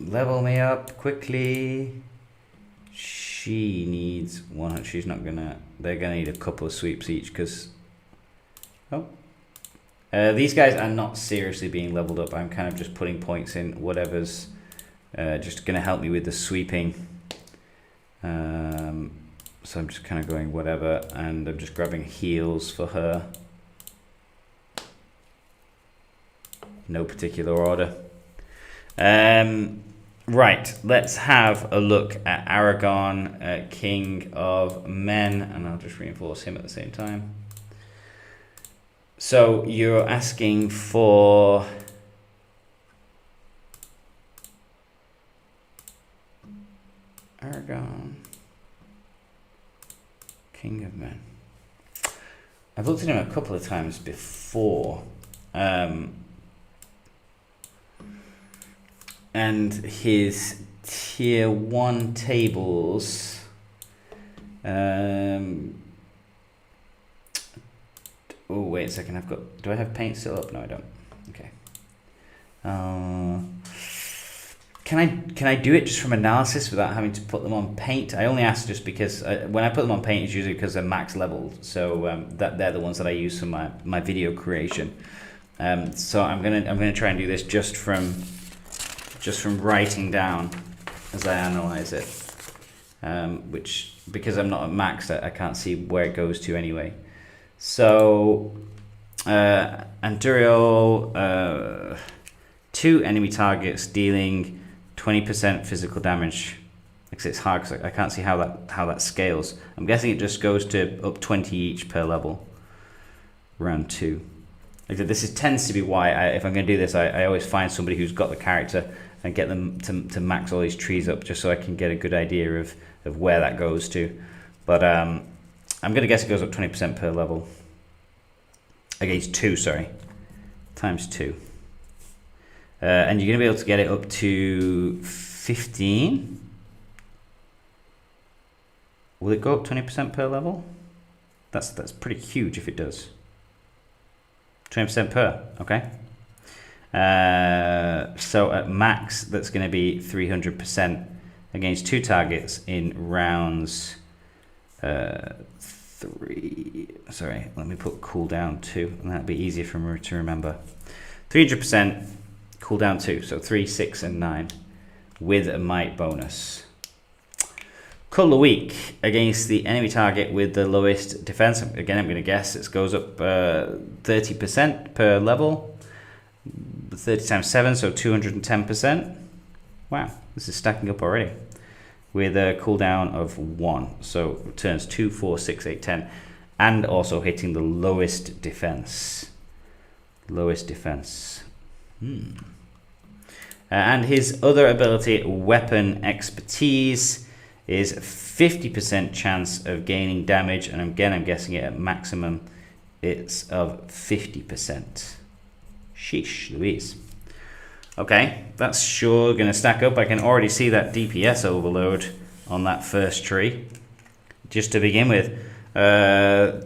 Level me up quickly. She needs 100. She's not gonna. They're gonna need a couple of sweeps each because. Oh. These guys are not seriously being leveled up. I'm kind of just putting points in whatever's just gonna help me with the sweeping. So I'm just kind of going whatever, and I'm just grabbing heals for her. No particular order. Right, let's have a look at Aragon, King of Men, and I'll just reinforce him at the same time. So you're asking for Aragon, King of Men. I've looked at him a couple of times before. And his tier 1 tables, oh wait a second, do I have paint still up? No, I don't. Okay. Can I do it just from analysis without having to put them on paint? I only ask just because when I put them on paint, it's usually because they're max leveled. So that they're the ones that I use for my video creation. So I'm gonna try and do this just from writing down as I analyze it, which because I'm not at max, I can't see where it goes to anyway. So Anduriel, 2 enemy targets dealing 20% physical damage. Because it's hard because I can't see how that scales. I'm guessing it just goes to up 20 each per level. Round 2. Like this tends to be why if I'm going to do this, I always find somebody who's got the character and get them to max all these trees up just so I can get a good idea of where that goes to. But I'm going to guess it goes up 20% per level. Against 2, sorry. Times 2. And you're going to be able to get it up to 15. Will it go up 20% per level? That's pretty huge if it does. 20% per, okay. So at max, that's going to be 300% against 2 targets in rounds 3. Sorry, let me put cooldown 2, and that'll be easier for me to remember. 300% cooldown 2, so 3, 6, and 9 with a might bonus. Color weak against the enemy target with the lowest defense. Again, I'm going to guess it goes up 30% per level. 30 times 7, so 210%. Wow, this is stacking up already. With a cooldown of 1, so turns 2, 4, 6, 8, 10, and also hitting the lowest defense. Lowest defense. And his other ability, weapon expertise, is 50% chance of gaining damage, and again I'm guessing it at maximum it's of 50%. Sheesh Louise. Okay, that's sure going to stack up. I can already see that DPS overload on that first tree. Just to begin with,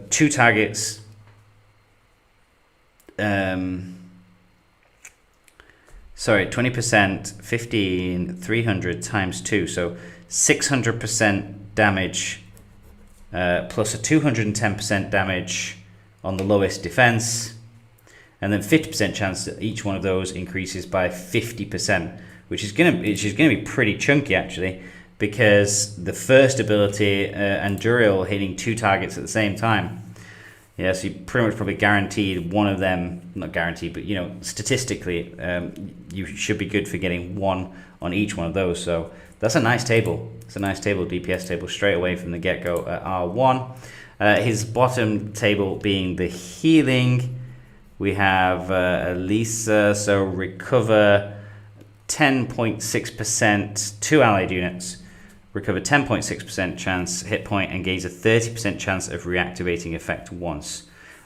2 targets. Sorry, 20%, 15, 300 times 2, so 600% damage plus a 210% damage on the lowest defense. And then 50% chance that each one of those increases by 50%, which is gonna be pretty chunky actually, because the first ability, Anduriel, hitting 2 targets at the same time. Yeah, so you pretty much probably guaranteed one of them, not guaranteed, but statistically, you should be good for getting 1 on each one of those. So that's a nice table. It's a nice table, DPS table, straight away from the get-go at R1. His bottom table being the healing. We have Elisa, so recover 10.6%, 2 allied units, recover 10.6% chance hit point, and gains a 30% chance of reactivating effect once.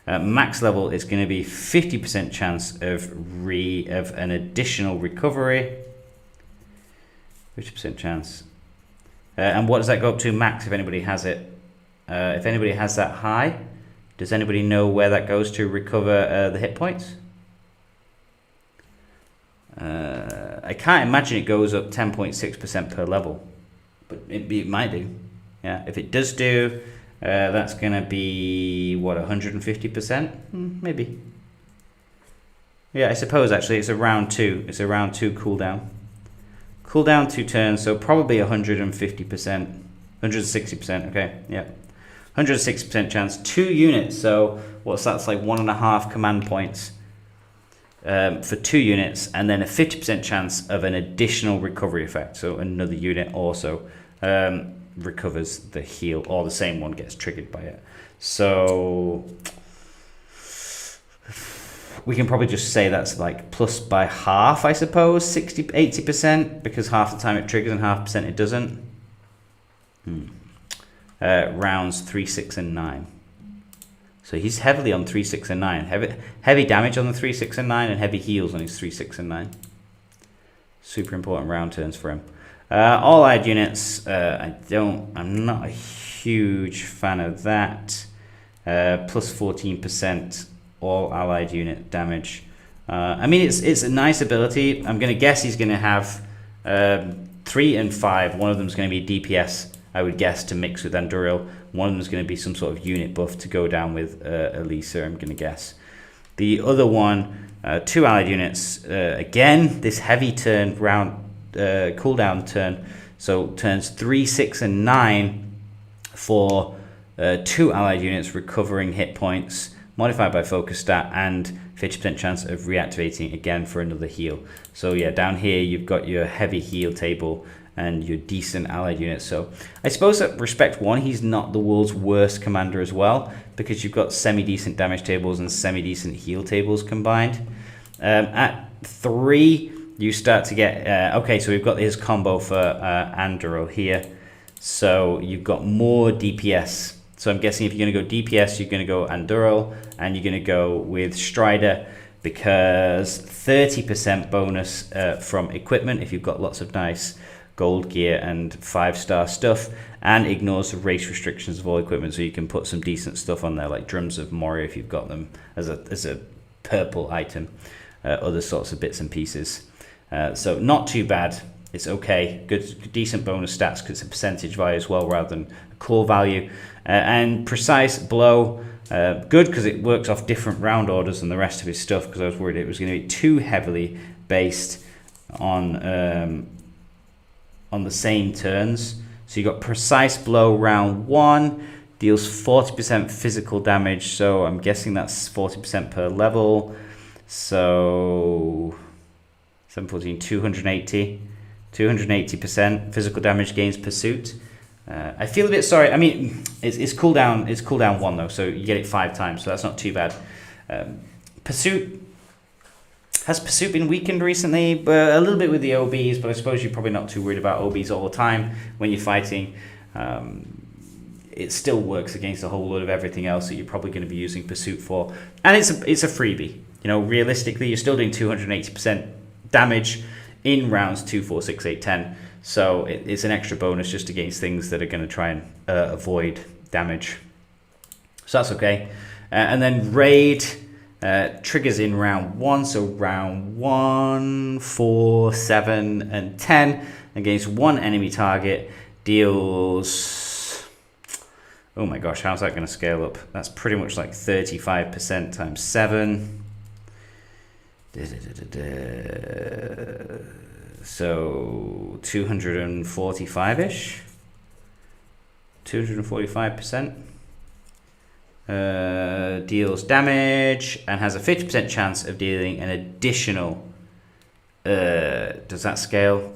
Max level is going to be 50% chance of an additional recovery. 50% chance. And what does that go up to max if anybody has it? If anybody has that high, does anybody know where that goes to recover the hit points? I can't imagine it goes up 10.6% per level, but it might do. Yeah, if it does do, that's going to be, what, 150%? Maybe. Yeah, I suppose actually it's a round 2. It's a round 2 cooldown. Cooldown 2 turns, so probably 150%. 160%, okay, yeah. 160% chance, 2 units, so what's that? It's like 1.5 command points for 2 units, and then a 50% chance of an additional recovery effect. So another unit also recovers the heal, or the same one gets triggered by it. So we can probably just say that's like plus by half, I suppose, 60, 80%, because half the time it triggers and half percent it doesn't. Rounds 3, 6, and 9. So he's heavily on 3, 6, and 9. Heavy damage on the 3, 6, and 9, and heavy heals on his 3, 6, and 9. Super important round turns for him. All allied units, I'm not a huge fan of that. Plus 14% all allied unit damage. I mean, it's a nice ability. I'm going to guess he's going to have 3 and 5. One of them is going to be DPS, I would guess, to mix with Andúril. One of them is going to be some sort of unit buff to go down with Elisa, I'm going to guess. The other one, 2 allied units. Again, this heavy turn round cooldown turn. So turns 3, 6, and 9 for 2 allied units recovering hit points, modified by focus stat, and 50% chance of reactivating again for another heal. So yeah, down here you've got your heavy heal table and your decent allied units. So I suppose at respect 1, he's not the world's worst commander as well, because you've got semi-decent damage tables and semi-decent heal tables combined. At 3, you start to get... okay, so we've got his combo for Andúril here. So you've got more DPS. So I'm guessing if you're going to go DPS, you're going to go Andúril, and you're going to go with Strider, because 30% bonus from equipment if you've got lots of nice gold gear and 5-star stuff, and ignores the race restrictions of all equipment, so you can put some decent stuff on there, like Drums of Moria if you've got them as a purple item, other sorts of bits and pieces. So not too bad. It's okay. Good, decent bonus stats because it's a percentage value as well rather than a core value. And precise blow, good because it works off different round orders than the rest of his stuff, because I was worried it was going to be too heavily based on the same turns. So you got precise blow round 1, deals 40% physical damage. So I'm guessing that's 40% per level. So 714, 280% physical damage gains pursuit. I feel a bit sorry. I mean, it's cooldown. It's cooldown 1 though, so you get it 5 times, so that's not too bad. Pursuit. Has Pursuit been weakened recently? But a little bit with the OBs, but I suppose you're probably not too worried about OBs all the time when you're fighting. It still works against a whole load of everything else that you're probably going to be using Pursuit for. And it's a freebie. You know, realistically, you're still doing 280% damage in rounds 2, 4, 6, 8, 10. So it's an extra bonus just against things that are going to try and avoid damage. So that's okay. And then Raid triggers in round 1. So round 1, 4, 7, and 10 against one enemy target deals... Oh my gosh, how's that going to scale up? That's pretty much like 35% times 7. So 245-ish. 245%. Deals damage and has a 50% chance of dealing an additional... does that scale?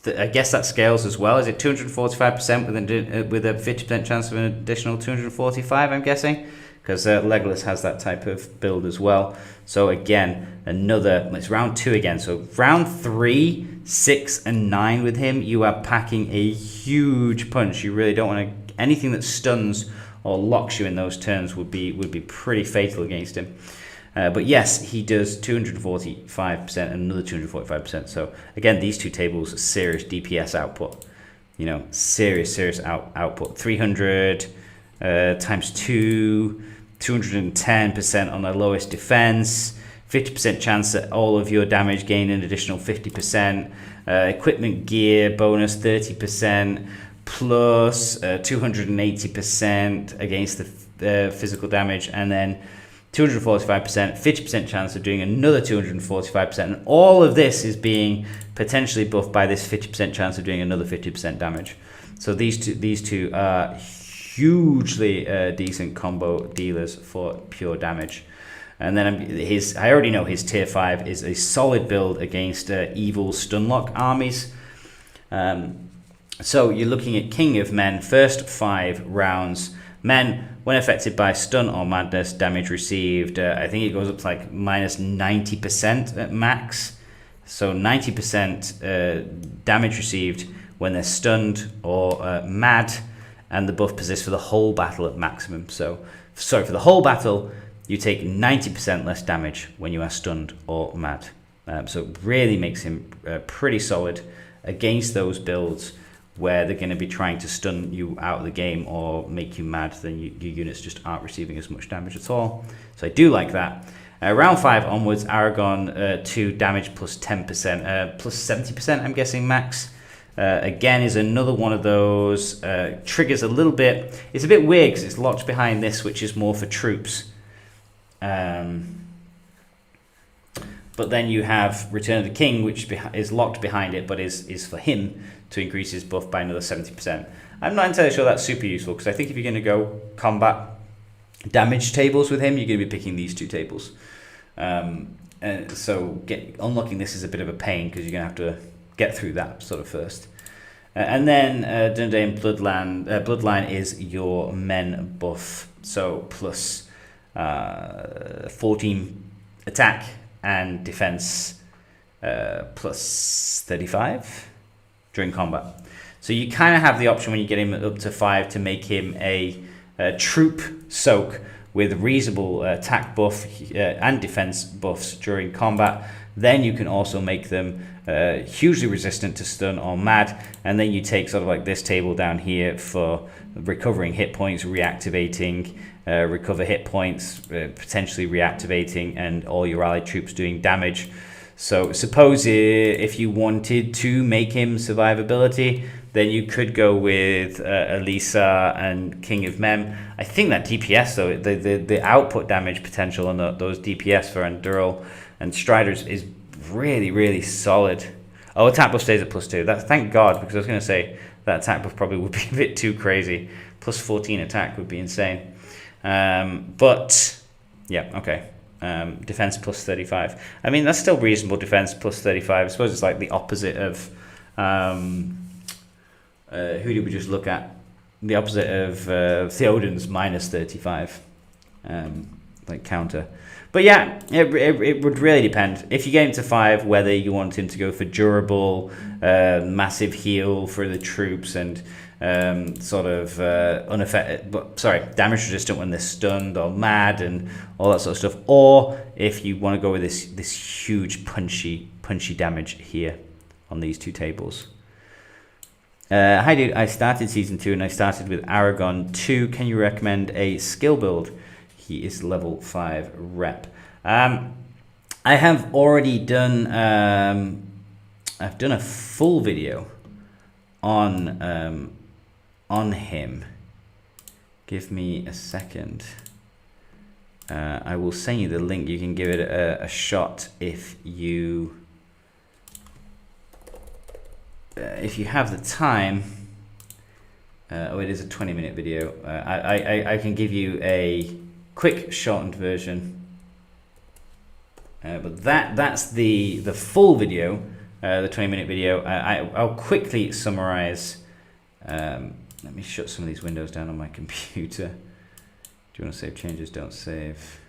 I guess that scales as well. Is it 245% with a 50% chance of an additional 245, I'm guessing? Because Legolas has that type of build as well. So again, it's round 2 again. So round 3, 6, and 9 with him, you are packing a huge punch. You really don't want to... Anything that stuns or locks you in those turns would be pretty fatal against him. But yes, he does 245% and another 245%. So again, these two tables are serious DPS output. You know, serious output. 300 times 2, 210% on the lowest defense. 50% chance that all of your damage gain an additional 50%. Equipment gear bonus 30%. Plus 280% against the physical damage, and then 245%, 50% chance of doing another 245%, and all of this is being potentially buffed by this 50% chance of doing another 50% damage. So these two are hugely decent combo dealers for pure damage. And then I already know his tier 5 is a solid build against evil stunlock armies. So you're looking at King of Men, first 5 rounds. Men, when affected by stun or madness, damage received, I think it goes up to like minus 90% at max. So 90% damage received when they're stunned or mad, and the buff persists for the whole battle at maximum. So sorry, for the whole battle, you take 90% less damage when you are stunned or mad. So it really makes him pretty solid against those builds where they're going to be trying to stun you out of the game or make you mad. Then your units just aren't receiving as much damage at all. So I do like that. Round 5 onwards, Aragon 2 damage plus 10%, plus 70%, I'm guessing max. Again, is another one of those triggers a little bit. It's a bit weird because it's locked behind this, which is more for troops. But then you have Return of the King, which is locked behind it, but is for him to increase his buff by another 70%. I'm not entirely sure that's super useful, because I think if you're going to go combat damage tables with him, you're going to be picking these 2 tables. So unlocking this is a bit of a pain, because you're going to have to get through that sort of first. And then Dunedain Bloodline is your men buff, so plus 14 attack and defense plus 35 during combat. So you kind of have the option when you get him up to 5 to make him a troop soak with reasonable attack buff and defense buffs during combat. Then you can also make them hugely resistant to stun or mad, and then you take sort of like this table down here for recovering hit points, reactivating, recover hit points, potentially reactivating, and all your allied troops doing damage. So suppose if you wanted to make him survivability, then you could go with Elisa and King of Mem. I think that DPS though, the output damage potential on those DPS for Anduril and Striders is really, really solid. Oh, attack buff stays at +2. That's thank God, because I was going to say that attack buff probably would be a bit too crazy. Plus 14 attack would be insane. But yeah, okay. Defense plus 35. I mean, that's still reasonable defense plus 35. I suppose it's like the opposite of who did we just look at? The opposite of Theoden's minus 35, like counter. But yeah, it would really depend. If you get him to 5, whether you want him to go for durable, massive heal for the troops, and sort of damage resistant when they're stunned or mad and all that sort of stuff, or if you want to go with this huge punchy damage here on these 2 tables. Hi dude, I started season 2 and I started with Aragon 2. Can you recommend a skill build? He is level 5 rep. I have already done I've done a full video on him. Give me a second. I will send you the link. You can give it a shot if you have the time. Oh, it is a 20-minute video. I can give you a quick shortened version, but that's the full video, the 20-minute video. I'll quickly summarize. Let me shut some of these windows down on my computer. Do you want to save changes? Don't save.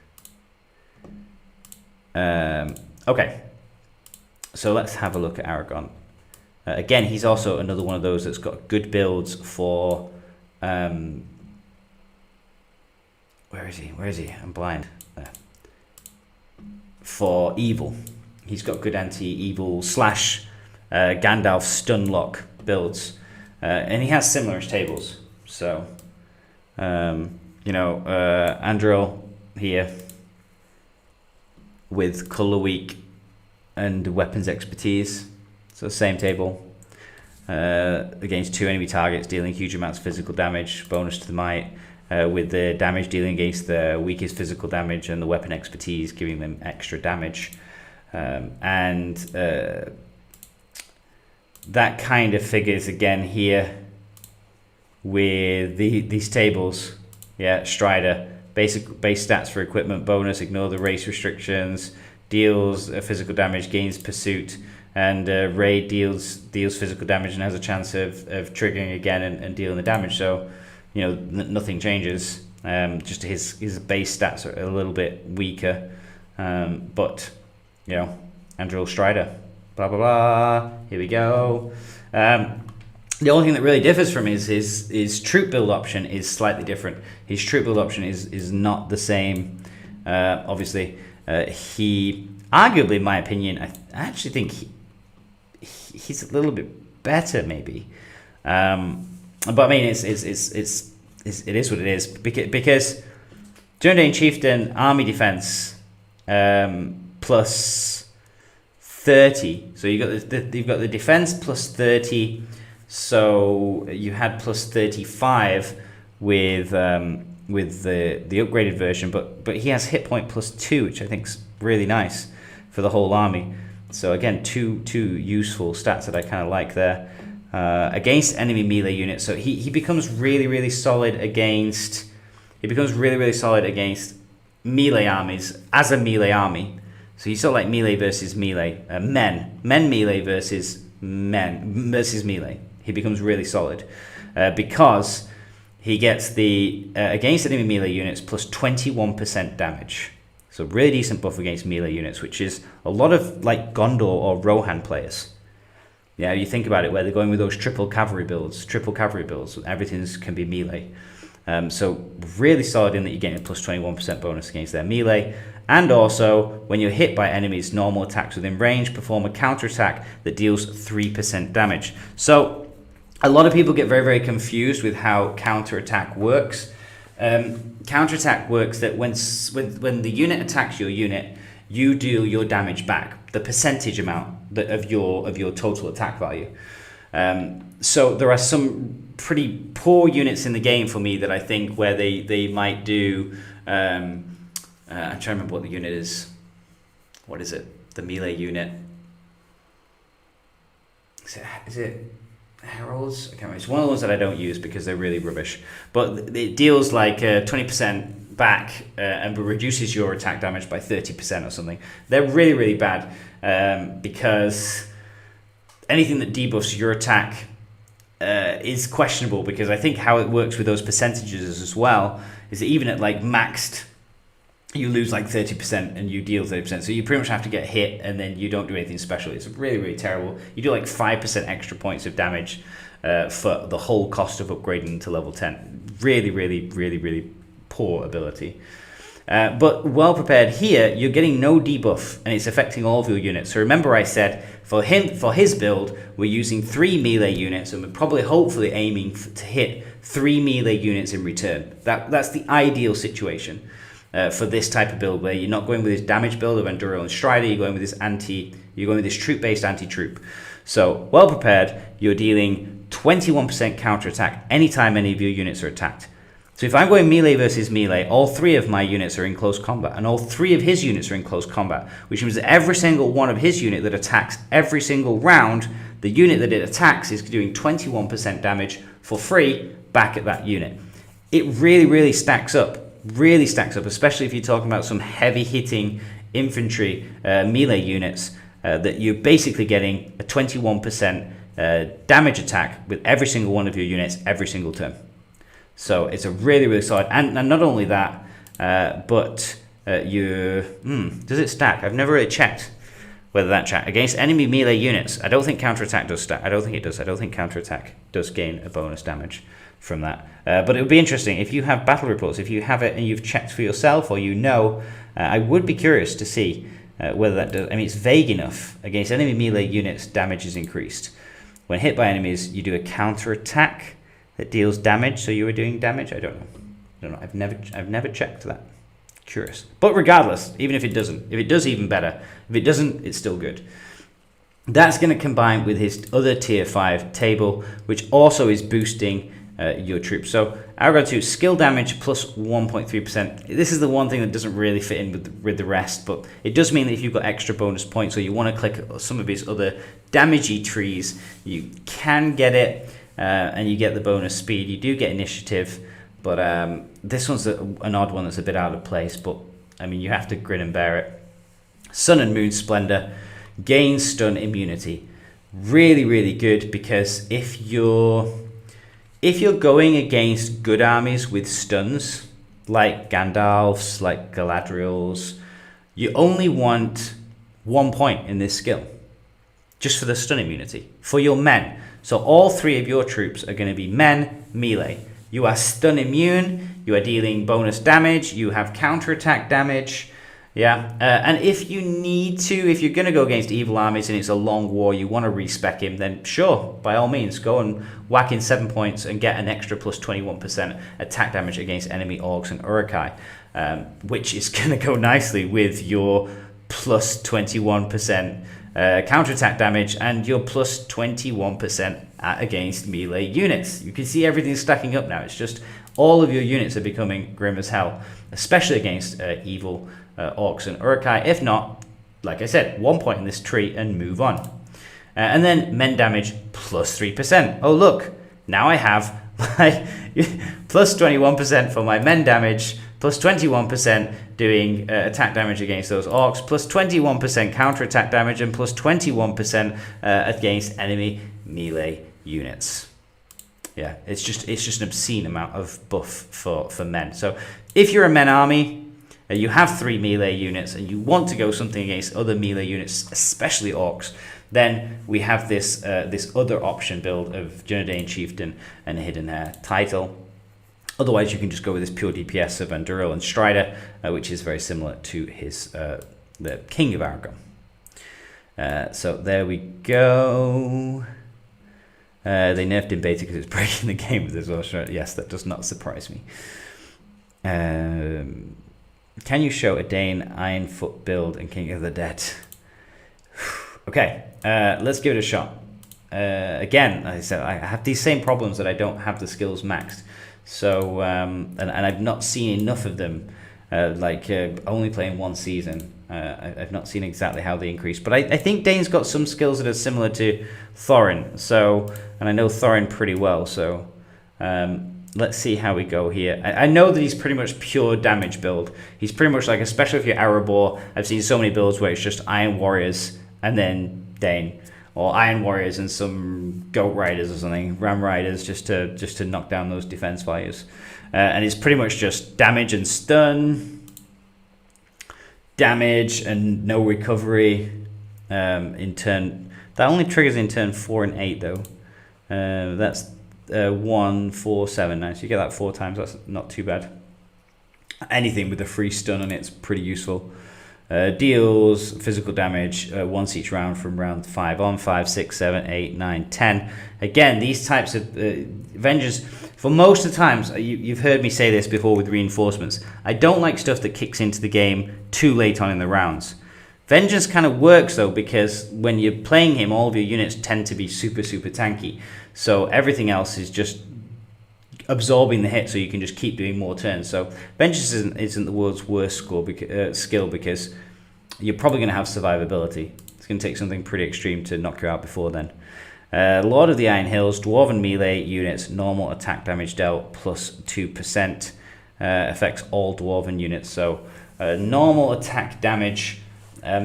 Okay, so let's have a look at Aragon. Again, he's also another one of those that's got good builds for where is he? I'm blind. There. For evil. He's got good anti-evil / Gandalf stun lock builds. And he has similar-ish tables. So, Anduril here with Colour Weak and Weapons Expertise. So same table. Against 2 enemy targets, dealing huge amounts of physical damage, bonus to the might. With the damage dealing against the weakest physical damage and the weapon expertise giving them extra damage. That kind of figures again here with these tables. Yeah, Strider, base stats for equipment bonus, ignore the race restrictions, deals physical damage, gains pursuit, and raid deals physical damage and has a chance of triggering again and dealing the damage. So nothing changes. Just his base stats are a little bit weaker, but Anduril Strider, blah blah blah. Here we go. The only thing that really differs from his troop build option is slightly different. His troop build option is not the same. Obviously, he arguably, in my opinion, I actually think he's a little bit better, maybe. But I mean, it is what it is, because Dunedain Chieftain army defense plus 30. So you've got the defense plus 30. So you had plus 35 with the upgraded version, but he has hit point plus 2, which I think is really nice for the whole army. So again, two useful stats that I kind of like there. Against enemy melee units, so he becomes really solid against. He becomes really solid against melee armies as a melee army. So he's sort of like melee versus melee, men melee versus melee. He becomes really solid because he gets the against enemy melee units plus 21% damage. So really decent buff against melee units, which is a lot of like Gondor or Rohan players. Yeah, you think about it, where they're going with those triple cavalry builds, everything can be melee. So really solid in that you're getting a plus 21% bonus against their melee. And also, when you're hit by enemies' normal attacks within range, perform a counterattack that deals 3% damage. So a lot of people get very confused with how counterattack works. Counterattack works that when the unit attacks your unit, you deal your damage back, the percentage amount of your total attack value. So there are some pretty poor units in the game for me that I think where they might do. I'm trying to remember what the unit is. What is it? The melee unit. Is it Heralds? I can't remember. It's one of the ones that I don't use because they're really rubbish. But it deals like 20% back and reduces your attack damage by 30% or something. They're really bad because anything that debuffs your attack is questionable, because I think how it works with those percentages as well is that even at like maxed, you lose like 30% and you deal 30%. So you pretty much have to get hit and then you don't do anything special. It's really terrible. You do like 5% extra points of damage for the whole cost of upgrading to level 10. Really poor ability. But well prepared here, you're getting no debuff and it's affecting all of your units. So remember I said for his build, we're using 3 melee units and we're probably hopefully aiming to hit 3 melee units in return. That's the ideal situation. For this type of build, where you're not going with this damage build of Enduro and Strider, you're going with this troop-based anti-troop. So, well prepared, you're dealing 21% counterattack anytime any of your units are attacked. So if I'm going melee versus melee, all 3 of my units are in close combat, and all 3 of his units are in close combat, which means that every single one of his unit that attacks every single round, the unit that it attacks is doing 21% damage for free back at that unit. It really stacks up. Especially if you're talking about some heavy hitting infantry melee units that you're basically getting a 21% damage attack with every single one of your units every single turn. So it's a really solid, and not only that, but does it stack? I've never really checked whether that stack against enemy melee units. I don't think counterattack does stack. I don't think it does. I don't think counterattack does gain a bonus damage from that. But it would be interesting if you have battle reports, if you have it and you've checked for yourself, or I would be curious to see whether that does. I mean, it's vague enough. Against enemy melee units, damage is increased. When hit by enemies, you do a counterattack that deals damage. So you were doing damage? I don't know. I've never checked that. Curious. But regardless, even if it doesn't, if it does, even better. If it doesn't, it's still good. That's going to combine with his other tier 5 table, which also is boosting your troops. So Aragon II, skill damage plus 1.3%. This is the one thing that doesn't really fit in with the rest, but it does mean that if you've got extra bonus points or you want to click some of his other damagey trees, you can get it, and you get the bonus speed. You do get initiative, but this one's an odd one that's a bit out of place, but I mean, you have to grin and bear it. Sun and Moon Splendor gains stun immunity. Really good, because if you're going against good armies with stuns, like Gandalf's, like Galadriel's, you only want 1 point in this skill, just for the stun immunity, for your men. So all 3 of your troops are going to be men, melee. You are stun immune, you are dealing bonus damage, you have counterattack damage. Yeah, and if you need to, if you're going to go against evil armies and it's a long war, you want to respec him, then sure, by all means, go and whack in 7 points and get an extra plus 21% attack damage against enemy orcs and urukai, which is going to go nicely with your plus 21% counterattack damage and your plus 21% against melee units. You can see everything's stacking up now. It's just all of your units are becoming grim as hell, especially against evil orcs and urukai. If not, like I said, 1 point in this tree and move on. And then men damage plus 3%. Oh look, now I have my plus 21% for my men damage, plus 21% doing attack damage against those orcs, plus 21% counterattack damage, and plus 21% against enemy melee units. Yeah, it's just an obscene amount of buff for men. So if you're a men army, you have 3 melee units and you want to go something against other melee units, especially orcs, then we have this this other option build of Dunedain Chieftain and Hidden Title. Otherwise, you can just go with this pure DPS of Anduril and Strider, which is very similar to his the King of Aragon. So there we go. They nerfed him beta because it's breaking the game with as well. Yes, that does not surprise me. Can you show a Dane Ironfoot build in King of the Dead? Okay, let's give it a shot. Again, like I said, I have these same problems that I don't have the skills maxed. So, and I've not seen enough of them, only playing 1 season. I've not seen exactly how they increase. But I think Dane's got some skills that are similar to Thorin. So, and I know Thorin pretty well. So, let's see how we go here. I know that he's pretty much pure damage build. He's pretty much like, especially if you're Erebor, I've seen so many builds where it's just Iron Warriors and then Dane. Or Iron Warriors and some Goat Riders or something, Ram Riders, just to knock down those defense values. And it's pretty much just damage and stun, damage and no recovery in turn. That only triggers in turn 4 and 8 though. That's 1, 4, 7. Nice. You get that 4 times. That's not too bad. Anything with a free stun on it's pretty useful. Deals physical damage once each round from round 5 on, 5, 6, 7, 8, 9, 10. Again, these types of Avengers, for most of the times, you've heard me say this before with reinforcements, I don't like stuff that kicks into the game too late on in the rounds. Vengeance kind of works though, because when you're playing him, all of your units tend to be super tanky. So everything else is just absorbing the hit, so you can just keep doing more turns. So Vengeance isn't the world's worst skill, because you're probably going to have survivability. It's going to take something pretty extreme to knock you out before then. Lord of the Iron Hills, Dwarven melee units, normal attack damage dealt plus 2%. Affects all Dwarven units. So normal attack damage, at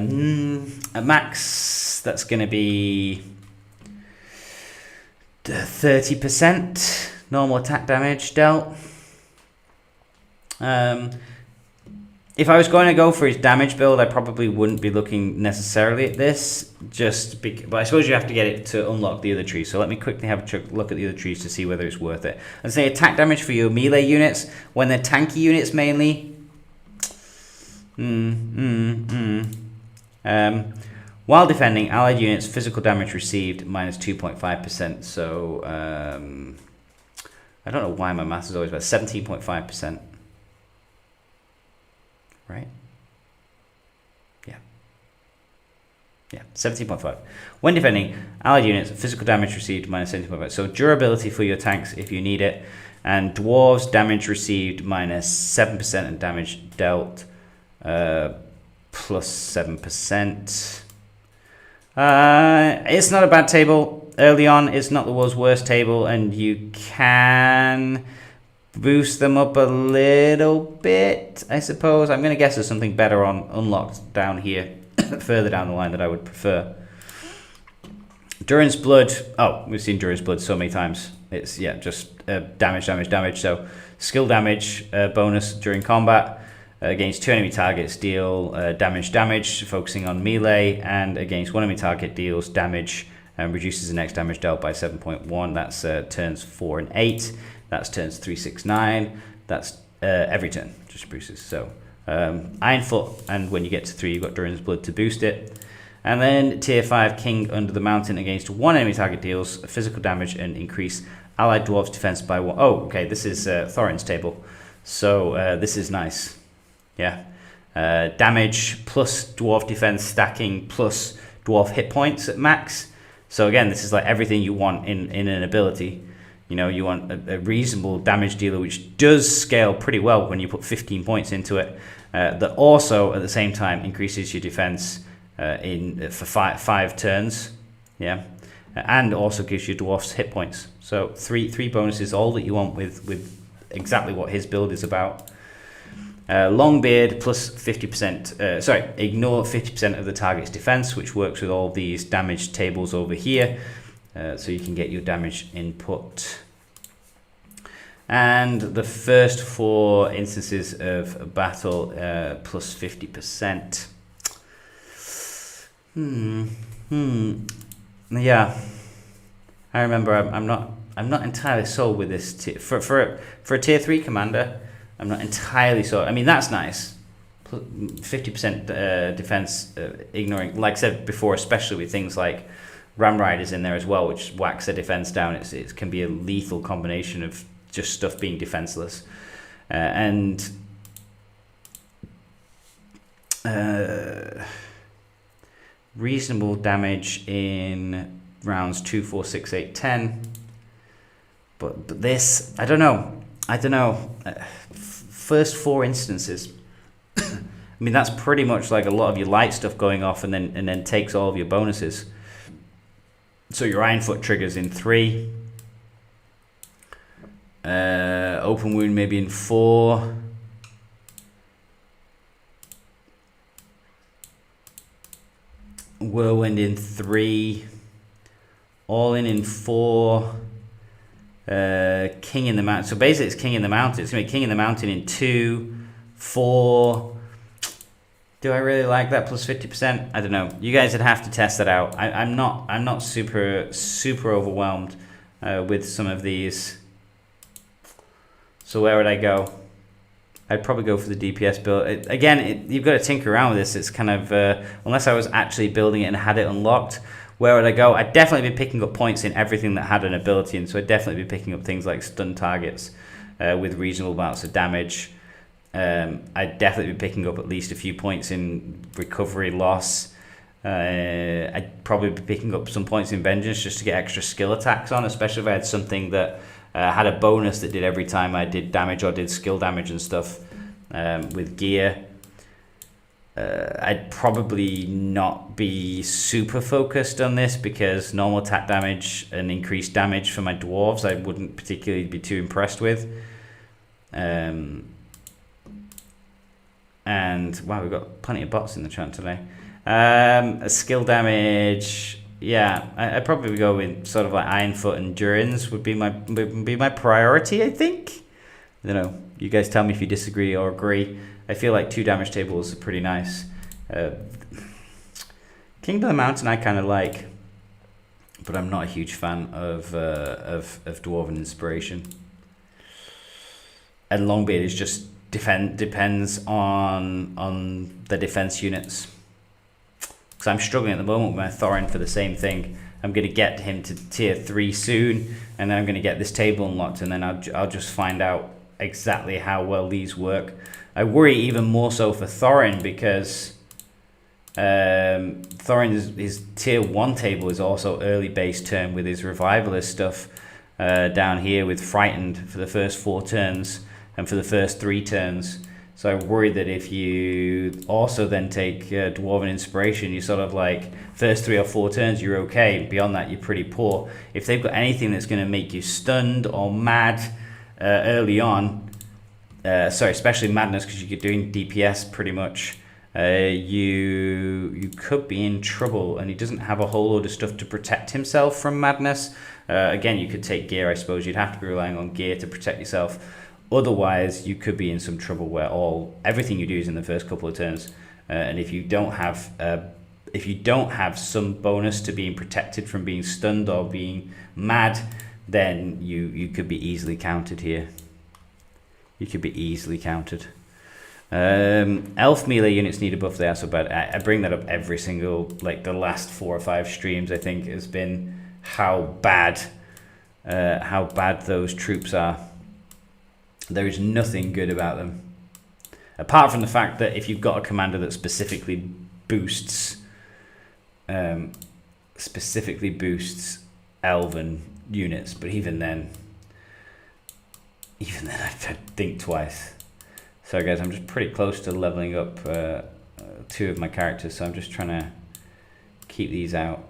max, that's going to be 30%. Normal attack damage dealt. If I was going to go for his damage build, I probably wouldn't be looking necessarily at this. But I suppose you have to get it to unlock the other trees. So let me quickly have a look at the other trees to see whether it's worth it. I'd say attack damage for your melee units. When they're tanky units mainly. While defending, allied units, physical damage received minus 2.5%. So, I don't know why my math is always about 17.5%. Right? Yeah. Yeah, 17.5. When defending, allied units, physical damage received minus 17.5. So durability for your tanks if you need it. And dwarves, damage received minus 7% and damage dealt plus 7%. It's not a bad table. Early on, it's not the world's worst table, and you can boost them up a little bit, I suppose. I'm going to guess there's something better on unlocked down here, further down the line that I would prefer. Durin's Blood. Oh, we've seen Durin's Blood so many times. It's, yeah, just damage. So skill damage bonus during combat. Against 2 enemy targets, deal damage, focusing on melee, and against 1 enemy target, deals damage and reduces the next damage dealt by 7.1. That's turns 4 and 8. That's turns 3, 6, 9. That's every turn, just boosts. So Iron Foot, and when you get to 3, you've got Durin's Blood to boost it. And then tier 5 King Under the Mountain, against one enemy target deals physical damage and increase allied dwarves defense by 1. Oh, okay, this is Thorin's table. So this is nice. Yeah. Damage plus dwarf defense stacking plus dwarf hit points at max. So again, this is like everything you want in an ability. You know, you want a reasonable damage dealer, which does scale pretty well when you put 15 points into it. That also at the same time increases your defense for five turns. Yeah. And also gives you dwarfs hit points. So three bonuses, all that you want with exactly what his build is about. Longbeard plus 50%, ignore 50% of the target's defense, which works with all these damage tables over here. So you can get your damage input. And the first 4 instances of battle plus 50%. Yeah, I remember. I'm not entirely sold with this for a tier 3 commander. I'm not entirely sold. I mean, that's nice. 50% defense, ignoring, like I said before, especially with things like Ram Riders in there as well, which whacks their defense down. It can be a lethal combination of just stuff being defenseless, and reasonable damage in rounds 2, 4, 6, 8, 10. But this, I don't know. First 4 instances. I mean, that's pretty much like a lot of your light stuff going off, and then takes all of your bonuses. So your Iron Foot triggers in 3. Open Wound maybe in 4. Whirlwind in 3. All in 4. King in the Mountain. So basically it's King in the Mountain. It's going to be King in the Mountain in 2, 4. Do I really like that plus 50%? I don't know. You guys would have to test that out. I'm not super overwhelmed with some of these. So where would I go? I'd probably go for the DPS build. You've got to tinker around with this. It's kind of, unless I was actually building it and had it unlocked, where would I go? I'd definitely be picking up points in everything that had an ability, and so I'd definitely be picking up things like stun targets with reasonable amounts of damage. I'd definitely be picking up at least a few points in recovery loss. I'd probably be picking up some points in vengeance just to get extra skill attacks on, especially if I had something that had a bonus that did every time I did damage or did skill damage and stuff with gear. I'd probably not be super focused on this because normal attack damage and increased damage for my dwarves I wouldn't particularly be too impressed with. And wow, we've got plenty of bots in the chat today. Skill damage, yeah, I'd probably go with sort of like Iron Foot and Durin's would be my priority, I think. I don't know. You guys tell me if you disagree or agree. I feel like 2 damage tables are pretty nice. King of the Mountain I kind of like, but I'm not a huge fan of Dwarven Inspiration. And Longbeard is just depends on the defense units. Because I'm struggling at the moment with my Thorin for the same thing. I'm going to get him to tier 3 soon, and then I'm going to get this table unlocked, and then I'll just find out exactly how well these work. I worry even more so for Thorin because Thorin's his tier 1 table is also early base turn with his revivalist stuff down here with Frightened for the first 4 turns and for the first 3 turns. So I worry that if you also then take Dwarven Inspiration, you sort of like first 3 or 4 turns you're okay. Beyond that you're pretty poor. If they've got anything that's going to make you stunned or mad early on, especially madness because you're doing DPS pretty much, you could be in trouble, and he doesn't have a whole load of stuff to protect himself from madness. Again, you could take gear, I suppose. You'd have to be relying on gear to protect yourself. Otherwise, you could be in some trouble where everything you do is in the first couple of turns, and if you don't have if you don't have some bonus to being protected from being stunned or being mad, then you could be easily countered here. You could be easily countered. Elf melee units need a buff. They are so bad. I bring that up every single, like the last 4 or 5 streams, I think, has been how bad those troops are. There is nothing good about them, apart from the fact that if you've got a commander that specifically boosts elven units, but even then I'd think twice. So guys, I'm just pretty close to leveling up 2 of my characters, so I'm just trying to keep these out.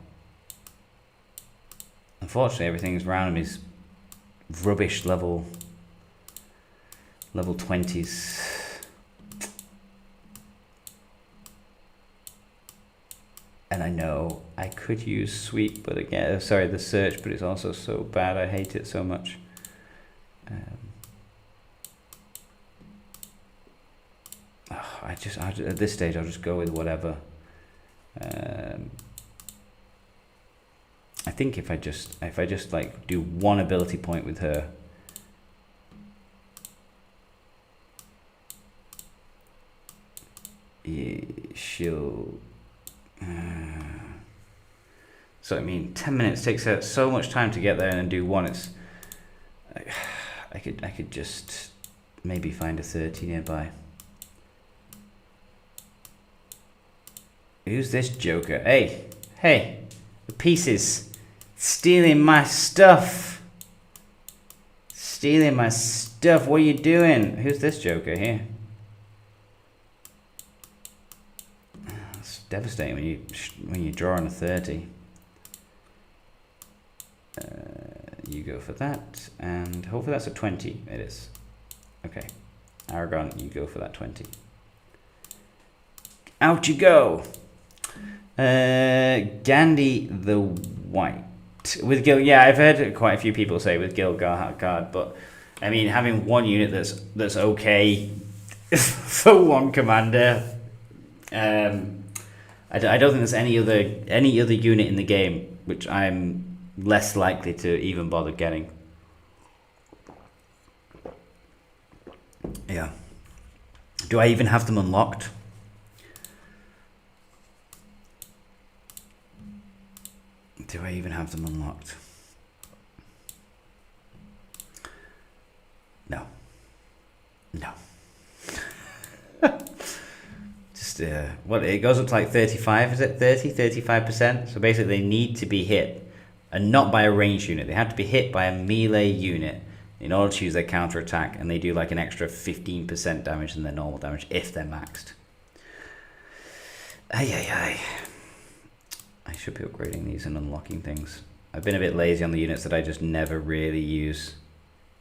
Unfortunately, everything around me is rubbish level 20s. And I know I could use sweep, but again, sorry, the search, but it's also so bad. I hate it so much. At this stage, I'll just go with whatever. I think if I just like do 1 ability point with her, she'll. So I mean, 10 minutes takes her so much time to get there and do 1. It's I could just maybe find a 30 nearby. Who's this joker? Hey, the pieces, stealing my stuff. Stealing my stuff. What are you doing? Who's this joker here? It's devastating when you draw on a 30. You go for that, and hopefully that's a 20. It is. Okay, Aragon, you go for that 20. Out you go. Gandhi the White with Gil. Yeah, I've heard quite a few people say with Gilgard, but I mean, having 1 unit that's okay for 1 commander. I don't think there's any other unit in the game which I'm less likely to even bother getting. Yeah. Do I even have them unlocked? Do I even have them unlocked? No. Just, well, it goes up to like 35, is it? 35%. So basically they need to be hit, and not by a ranged unit. They have to be hit by a melee unit in order to use their counter attack, and they do like an extra 15% damage than their normal damage if they're maxed. Ay. I should be upgrading these and unlocking things. I've been a bit lazy on the units that I just never really use.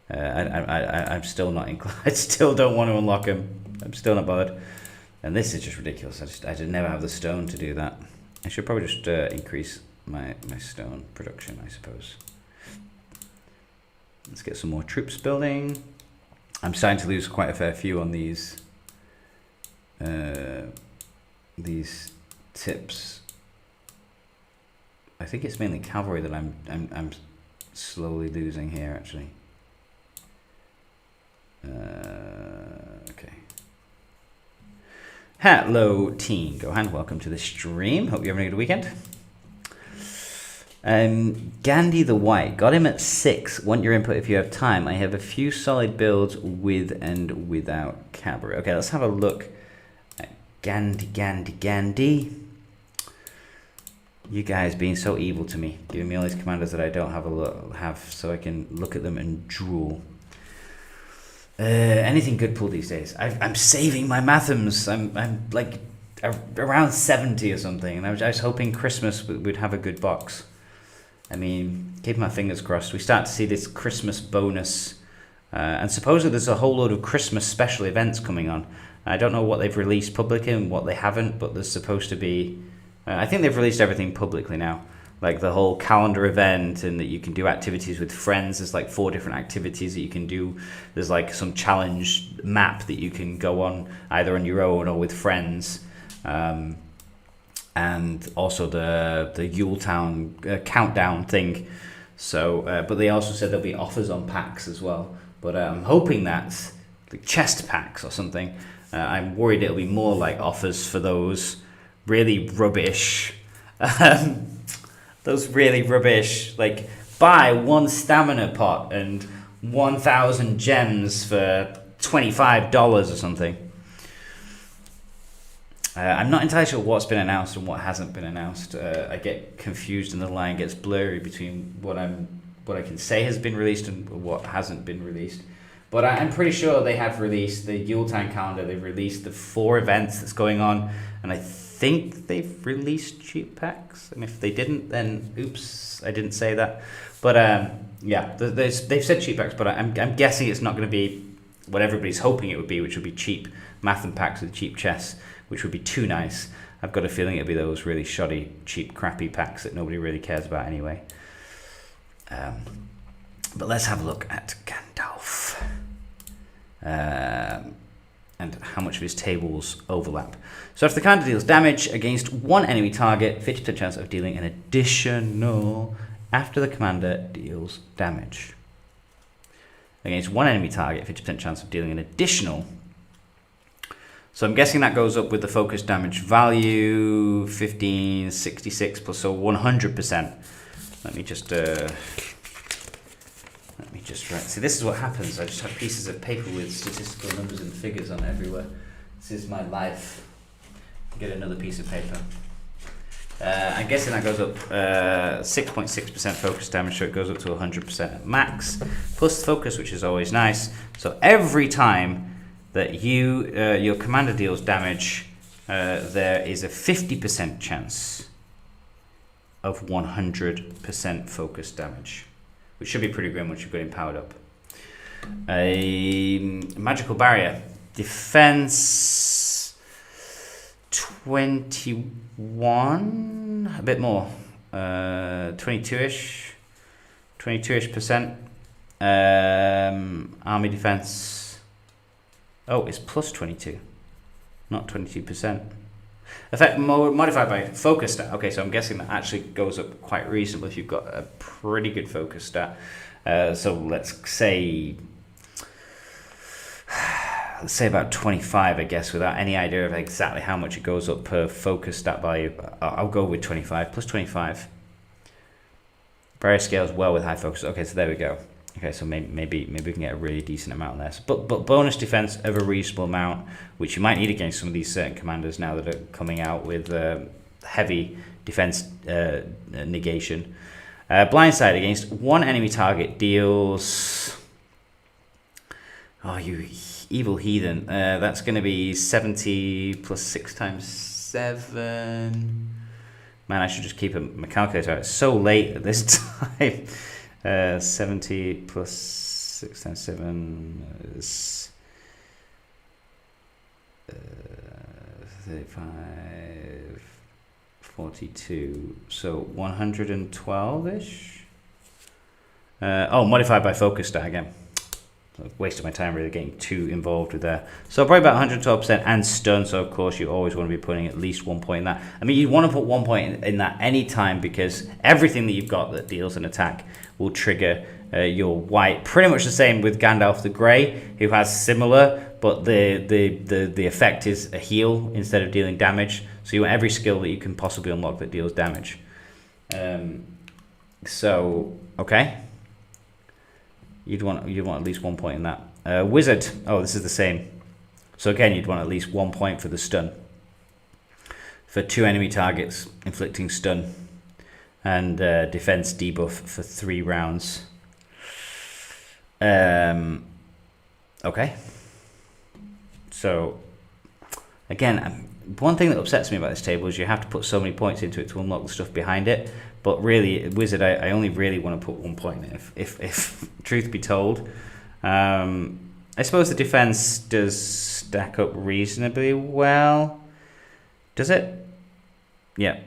I'm still not inclined. I still don't want to unlock them. I'm still not bothered. And this is just ridiculous. I just never have the stone to do that. I should probably just increase my stone production, I suppose. Let's get some more troops building. I'm starting to lose quite a fair few on these tips. I think it's mainly cavalry that I'm slowly losing here, actually. Okay. Hello, team Gohan. Welcome to the stream. Hope you're having a good weekend. Gandhi the White. Got him at 6. Want your input if you have time. I have a few solid builds with and without cavalry. Okay, let's have a look at Gandhi. You guys being so evil to me, giving me all these commanders that I don't have so I can look at them and drool. Anything good pulled these days? I'm saving my Mathams. I'm like around 70 or something, and I was hoping Christmas would have a good box. I mean, keeping my fingers crossed. We start to see this Christmas bonus, and supposedly there's a whole load of Christmas special events coming on. I don't know what they've released publicly and what they haven't, but there's supposed to be. I think they've released everything publicly now, like the whole calendar event, and that you can do activities with friends. There's like 4 different activities that you can do. There's like some challenge map that you can go on either on your own or with friends. And and also the Yuletown countdown thing. So, but they also said there'll be offers on packs as well. But I'm hoping that's like chest packs or something. I'm worried it'll be more like offers for those really rubbish, like buy one stamina pot and 1,000 gems for $25 or something. I'm not entirely sure what's been announced and what hasn't been announced. I get confused and the line gets blurry between what I can say has been released and what hasn't been released. But I'm pretty sure they have released the Yuletide calendar. They've released the 4 events that's going on, and I think they've released cheap packs. And if they didn't, then oops, I didn't say that. But yeah, they've said cheap packs, but I'm guessing it's not going to be what everybody's hoping it would be, which would be cheap math and packs with cheap chess, which would be too nice. I've got a feeling it'll be those really shoddy, cheap, crappy packs that nobody really cares about anyway. But let's have a look at Gandalf and how much of his tables overlap. So if the commander deals damage against one enemy target, 50% chance of dealing an additional after the commander deals damage. Against one enemy target, 50% chance of dealing an additional. So I'm guessing that goes up with the focus damage value, 1566 plus, so 100%. Let me just write. See, this is what happens. I just have pieces of paper with statistical numbers and figures on everywhere. This is my life. Get another piece of paper. I'm guessing that goes up 6.6% focus damage, so it goes up to 100% at max, plus focus, which is always nice. So every time that your commander deals damage, there is a 50% chance of 100% focus damage, which should be pretty grim once you've got him powered up. A magical barrier. Defense 21, a bit more, 22-ish percent. Army defense, oh, it's plus 22, not 22%. Effect modified by focus stat. Okay, so I'm guessing that actually goes up quite reasonably if you've got a pretty good focus stat. So let's say about 25, I guess, without any idea of exactly how much it goes up per focus stat value. I'll go with 25, plus 25. Barrier scales well with high focus. Okay, so there we go. Okay, so maybe we can get a really decent amount there. So, but bonus defense of a reasonable amount, which you might need against some of these certain commanders now that are coming out with heavy defense negation. Blindside against one enemy target deals... Oh, you evil heathen. That's going to be 70 plus 6 times 7. Man, I should just keep my calculator out. It's so late at this time. 70 plus 6 times 7 is 35, 42. So 112-ish. Oh, modified by focus stat again. I've wasted my time really getting too involved with that. So probably about 112% and stun. So of course you always want to be putting at least 1 point in that. I mean, you want to put 1 point in that any time, because everything that you've got that deals an attack will trigger your white. Pretty much the same with Gandalf the Grey, who has similar, but the effect is a heal instead of dealing damage. So you want every skill that you can possibly unlock that deals damage. So okay. You'd want at least 1 point in that. Wizard. Oh, this is the same. So again, you'd want at least 1 point for the stun. For 2 enemy targets, inflicting stun. And defense debuff for 3 rounds. Okay. So, again, one thing that upsets me about this table is you have to put so many points into it to unlock the stuff behind it. But really, Wizard, I only really want to put 1 point in it, if truth be told. I suppose the defense does stack up reasonably well. Does it? Yeah.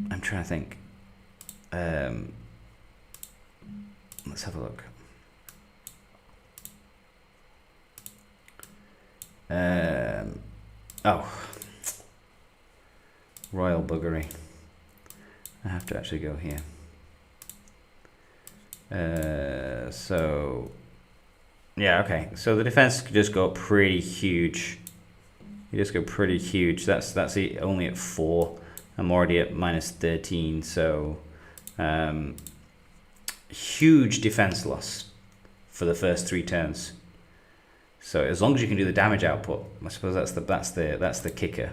I'm trying to think. Let's have a look. Oh. Royal buggery. I have to actually go here. So yeah, okay. So the defense could just go pretty huge. You just go pretty huge. That's only at 4. I'm already at -13. So huge defense loss for the first 3 turns. So as long as you can do the damage output, I suppose that's the kicker.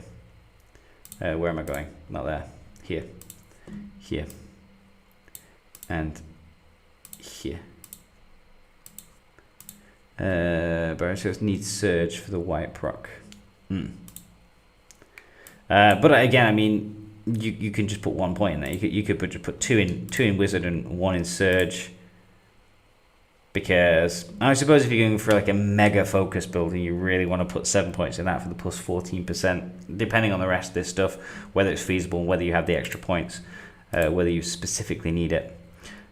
Where am I going? Not there. Here. Here. And here. Barrios needs surge for the white proc. But again, I mean, you can just put 1 point in there. You could put 2 in wizard and 1 in surge. Because I suppose if you're going for like a mega focus build and you really want to put 7 points in that for the plus 14%, depending on the rest of this stuff, whether it's feasible and whether you have the extra points, whether you specifically need it.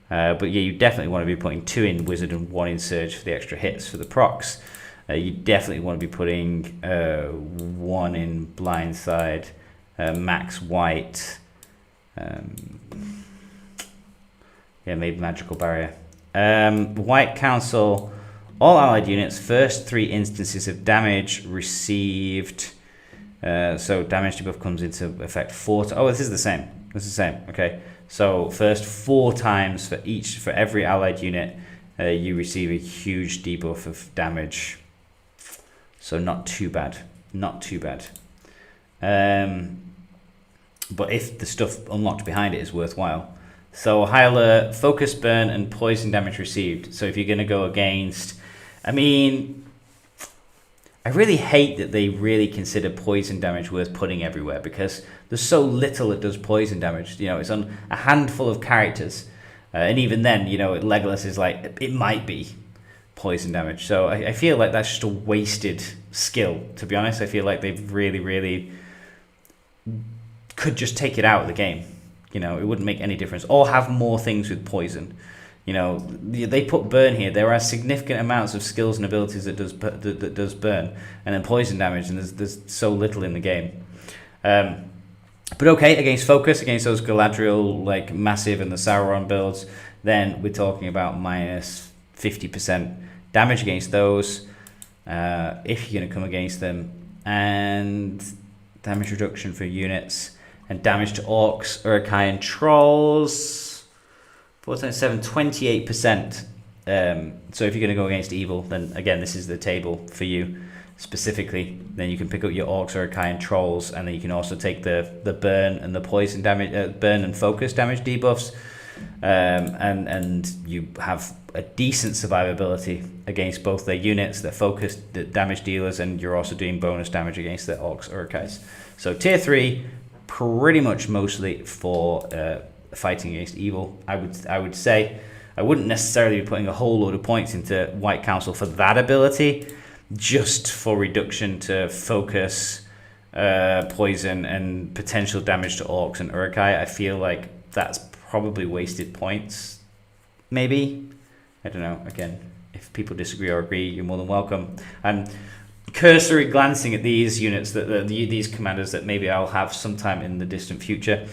But yeah, you definitely want to be putting 2 in wizard and 1 in surge for the extra hits for the procs. You definitely want to be putting 1 in blindside, max white, yeah, maybe magical barrier. White Council, all allied units, first 3 instances of damage received. So damage debuff comes into effect 4 times. Oh, this is the same. This is the same. Okay. So first 4 times for every allied unit, you receive a huge debuff of damage. So not too bad. Not too bad. But if the stuff unlocked behind it is worthwhile. So high alert, focus burn, and poison damage received. So if you're going to go against, I mean, I really hate that they really consider poison damage worth putting everywhere because there's so little that does poison damage. You know, it's on a handful of characters, and even then, you know, Legolas is like it might be poison damage. So I feel like that's just a wasted skill. To be honest, I feel like they've really could just take it out of the game. You know, it wouldn't make any difference. Or have more things with poison. You know, they put burn here. There are significant amounts of skills and abilities that does burn, and then poison damage, and there's so little in the game. But okay, against focus, against those Galadriel like massive and the Sauron builds, then we're talking about minus 50% damage against those. If you're going to come against them, and damage reduction for units. And damage to orcs, Uruk-hai, and trolls. 4.7, 28%. So if you're going to go against evil, then again, this is the table for you specifically. Then you can pick up your orcs, Uruk-hai, and trolls, and then you can also take the burn and the poison damage, burn and focus damage debuffs, and you have a decent survivability against both their units, their focus, the damage dealers, and you're also doing bonus damage against the orcs, Uruk-hais. So tier 3. Pretty much mostly for fighting against evil. I would say I wouldn't necessarily be putting a whole load of points into White Council for that ability, just for reduction to focus, poison, and potential damage to orcs and Uruk-hai. I feel like that's probably wasted points. Maybe, I don't know. Again, if people disagree or agree, you're more than welcome. I'm cursory glancing at these units, these commanders that maybe I'll have sometime in the distant future.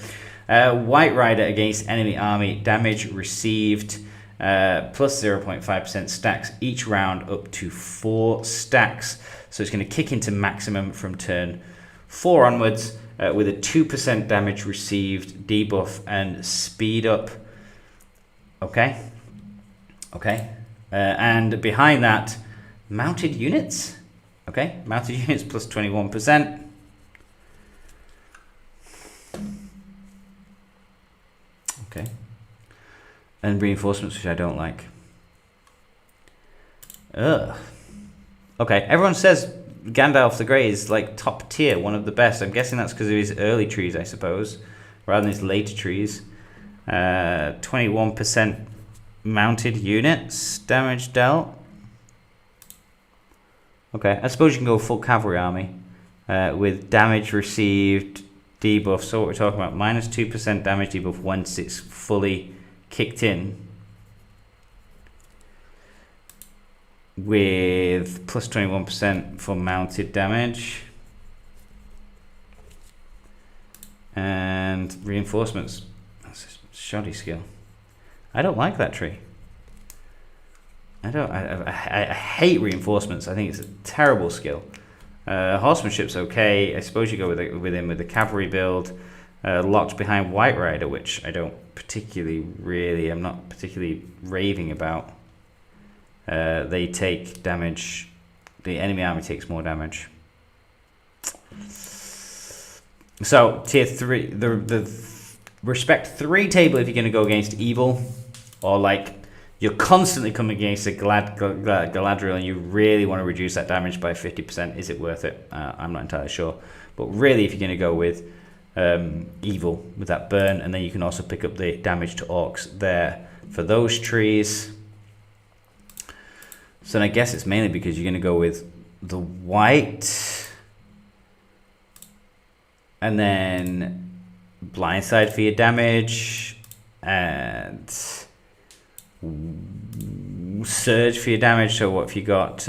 White Rider against enemy army, damage received plus 0.5% stacks each round up to 4 stacks. So it's going to kick into maximum from turn 4 onwards with a 2% damage received debuff and speed up. Okay. And behind that, mounted units. Okay, mounted units plus 21%. Okay. And reinforcements, which I don't like. Ugh. Okay, everyone says Gandalf the Grey is like top tier, one of the best. I'm guessing that's because of his early trees, I suppose, rather than his later trees. 21% mounted units, damage dealt. Okay, I suppose you can go full cavalry army with damage received debuff. So what we're talking about, minus 2% damage debuff once it's fully kicked in, with plus 21% for mounted damage. And reinforcements. That's a shoddy skill. I don't like that tree. I hate reinforcements. I think it's a terrible skill. Horsemanship's okay. I suppose you go with him with the cavalry build. Locked behind White Rider, which I don't particularly I'm not particularly raving about. They take damage. The enemy army takes more damage. So tier 3, the respect 3 table if you're going to go against evil, or like you're constantly coming against a Galadriel and you really want to reduce that damage by 50%. Is it worth it? I'm not entirely sure. But really, if you're going to go with evil with that burn, and then you can also pick up the damage to orcs there for those trees. So then I guess it's mainly because you're going to go with the white, and then blindside for your damage, and surge for your damage. So what if you got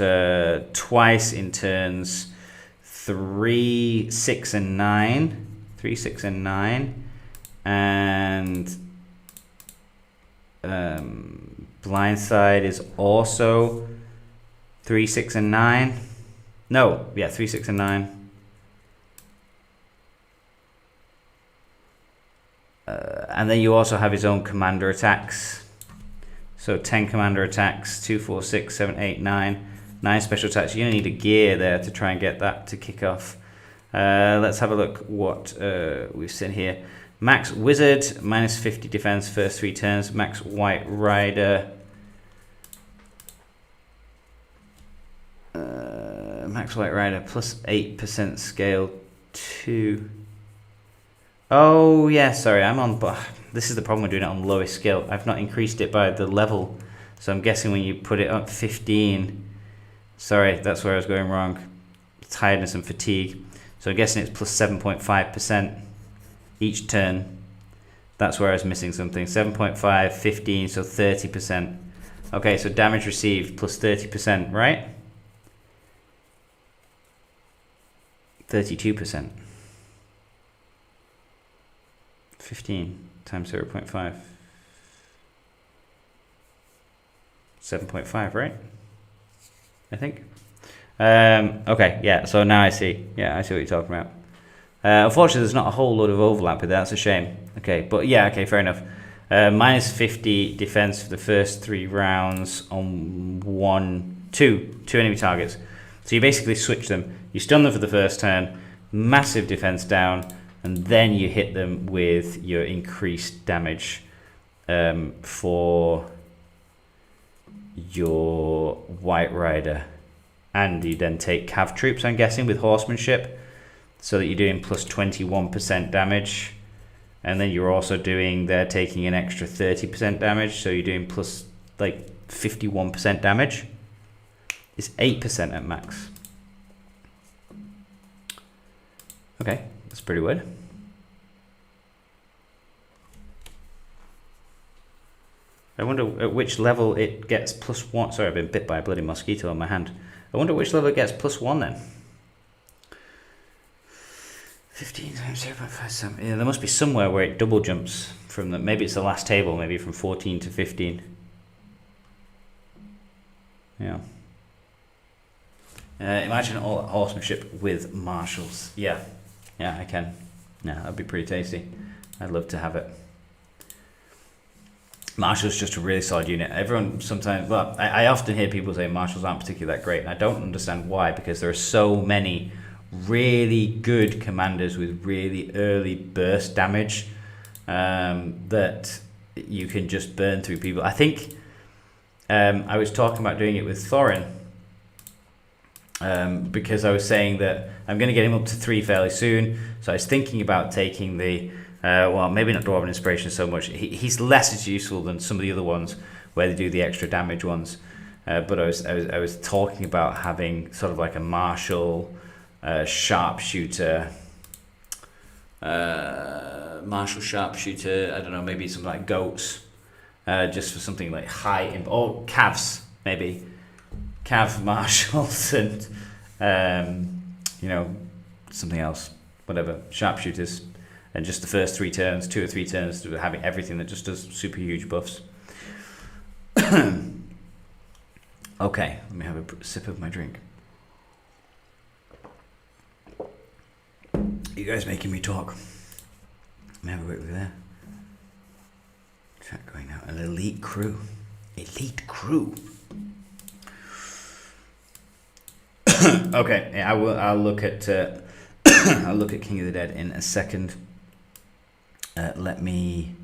twice in turns 3, 6, and 9? 3, 6, and 9, and blindside is also 3, 6, and 9. No, yeah, 3, 6, and 9. And then you also have his own commander attacks. So 10 commander attacks, 2, 4, 6, 7, 8, 9. 9 special attacks. You're going to need a gear there to try and get that to kick off. Let's have a look what we've seen here. Max Wizard, minus 50 defense first 3 turns. Max White Rider. Max White Rider, plus 8% scale 2. Oh, yeah, sorry, I'm on... This is the problem with doing it on lowest skill. I've not increased it by the level. So I'm guessing when you put it up 15... Sorry, that's where I was going wrong. Tiredness and fatigue. So I'm guessing it's plus 7.5% each turn. That's where I was missing something. 7.5, 15, so 30%. Okay, so damage received plus 30%, right? 32%. 15 times 0.5. 7.5, right? I think. Okay, yeah, so now I see. Yeah, I see what you're talking about. Unfortunately, there's not a whole lot of overlap with that. That's a shame. Okay, but yeah, okay, fair enough. Minus 50 defense for the first 3 rounds on 2 enemy targets. So you basically switch them. You stun them for the first turn, massive defense down, and then you hit them with your increased damage for your White Rider. And you then take cav troops, I'm guessing, with horsemanship, so that you're doing plus 21% damage. And then you're also doing, they're taking an extra 30% damage, so you're doing plus like 51% damage. It's 8% at max. Okay, that's pretty weird. I wonder at which level it gets plus 1. Sorry, I've been bit by a bloody mosquito on my hand. I wonder which level it gets plus 1 then. 15 times 0.57. Yeah, there must be somewhere where it double jumps from the. Maybe it's the last table, maybe from 14 to 15. Yeah. Imagine all horsemanship with marshals. Yeah, I can. Yeah, that'd be pretty tasty. I'd love to have it. Marshall's just a really solid unit. Everyone sometimes, well, I often hear people say Marshals aren't particularly that great, and I don't understand why, because there are so many really good commanders with really early burst damage that you can just burn through people. I think I was talking about doing it with Thorin because I was saying that I'm going to get him up to 3 fairly soon, so I was thinking about taking the well, maybe not Dwarven Inspiration so much. He's less as useful than some of the other ones where they do the extra damage ones. But I was talking about having sort of like a martial, sharpshooter, I don't know, maybe something like goats, just for something like high, or calves maybe, cav marshals and you know, something else, whatever, sharpshooters. and just the first 3 turns, 2 or 3 turns, to having everything that just does super huge buffs. Okay, let me have a sip of my drink. You guys making me talk. Let me have a quick look there. Chat going out. An elite crew. Elite crew. Okay, yeah, I'll look at I'll look at King of the Dead in a second. Let me.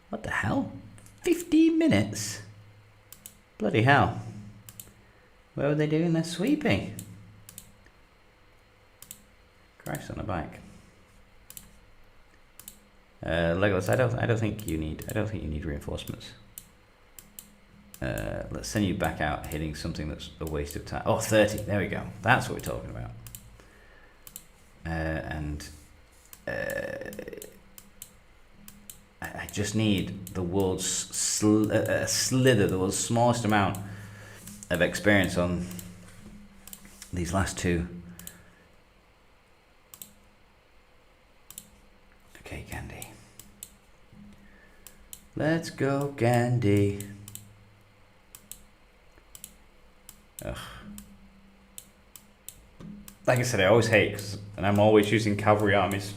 What the hell? 15 minutes. Bloody hell. Where were they doing their sweeping? Christ on a bike. Legolas, I don't think you need reinforcements. Let's send you back out hitting something that's a waste of time. Oh, 30. There we go. That's what we're talking about. I just need the world's slither, the world's smallest amount of experience on these last 2. Okay, Gandhi. Let's go, Gandhi. Ugh. Like I said, I always hate, and I'm always using cavalry armies.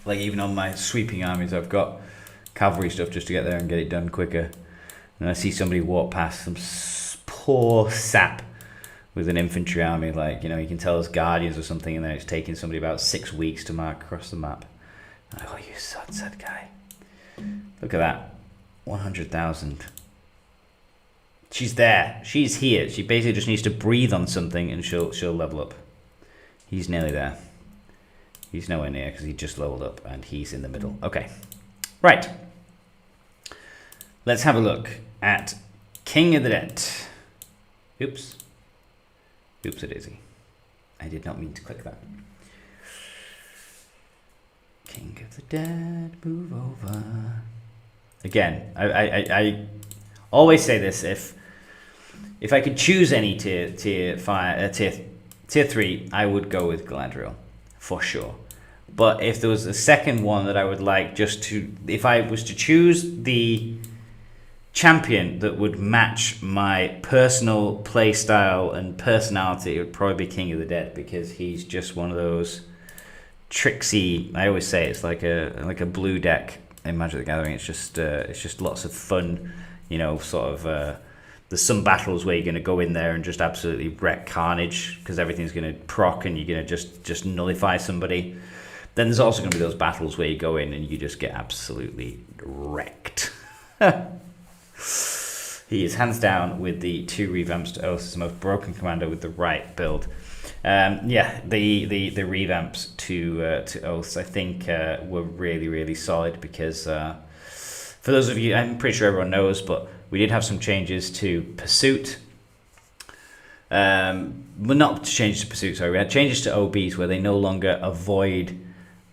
Like even on my sweeping armies, I've got cavalry stuff just to get there and get it done quicker. And I see somebody walk past, some poor sap with an infantry army, like, you know, you can tell it's guardians or something, and then it's taking somebody about 6 weeks to mark across the map. Like, oh, you sad guy. Look at that. 100,000. She's there. She's here. She basically just needs to breathe on something and she'll level up. He's nearly there. He's nowhere near because he just leveled up and he's in the middle. Okay. Right. Let's have a look at King of the Dead. Oops. Oops a daisy. I did not mean to click that. King of the Dead, move over. Again, I always say this, if I could choose any tier 3, I would go with Galadriel, for sure. But if there was a second one that I would like, if I was to choose the champion that would match my personal play style and personality, it would probably be King of the Dead, because he's just one of those tricksy. I always say it's like a blue deck in Magic the Gathering. It's just lots of fun, you know, sort of. There's some battles where you're going to go in there and just absolutely wreck carnage because everything's going to proc and you're going to just nullify somebody. Then there's also going to be those battles where you go in and you just get absolutely wrecked. He is hands down with the 2 revamps to Oath, the most broken commander with the right build. Yeah, the revamps to Oaths I think were really, really solid because for those of you, I'm pretty sure everyone knows, but we did have some changes to Pursuit. Well, not changes to Pursuit, sorry. We had changes to OBs where they no longer avoid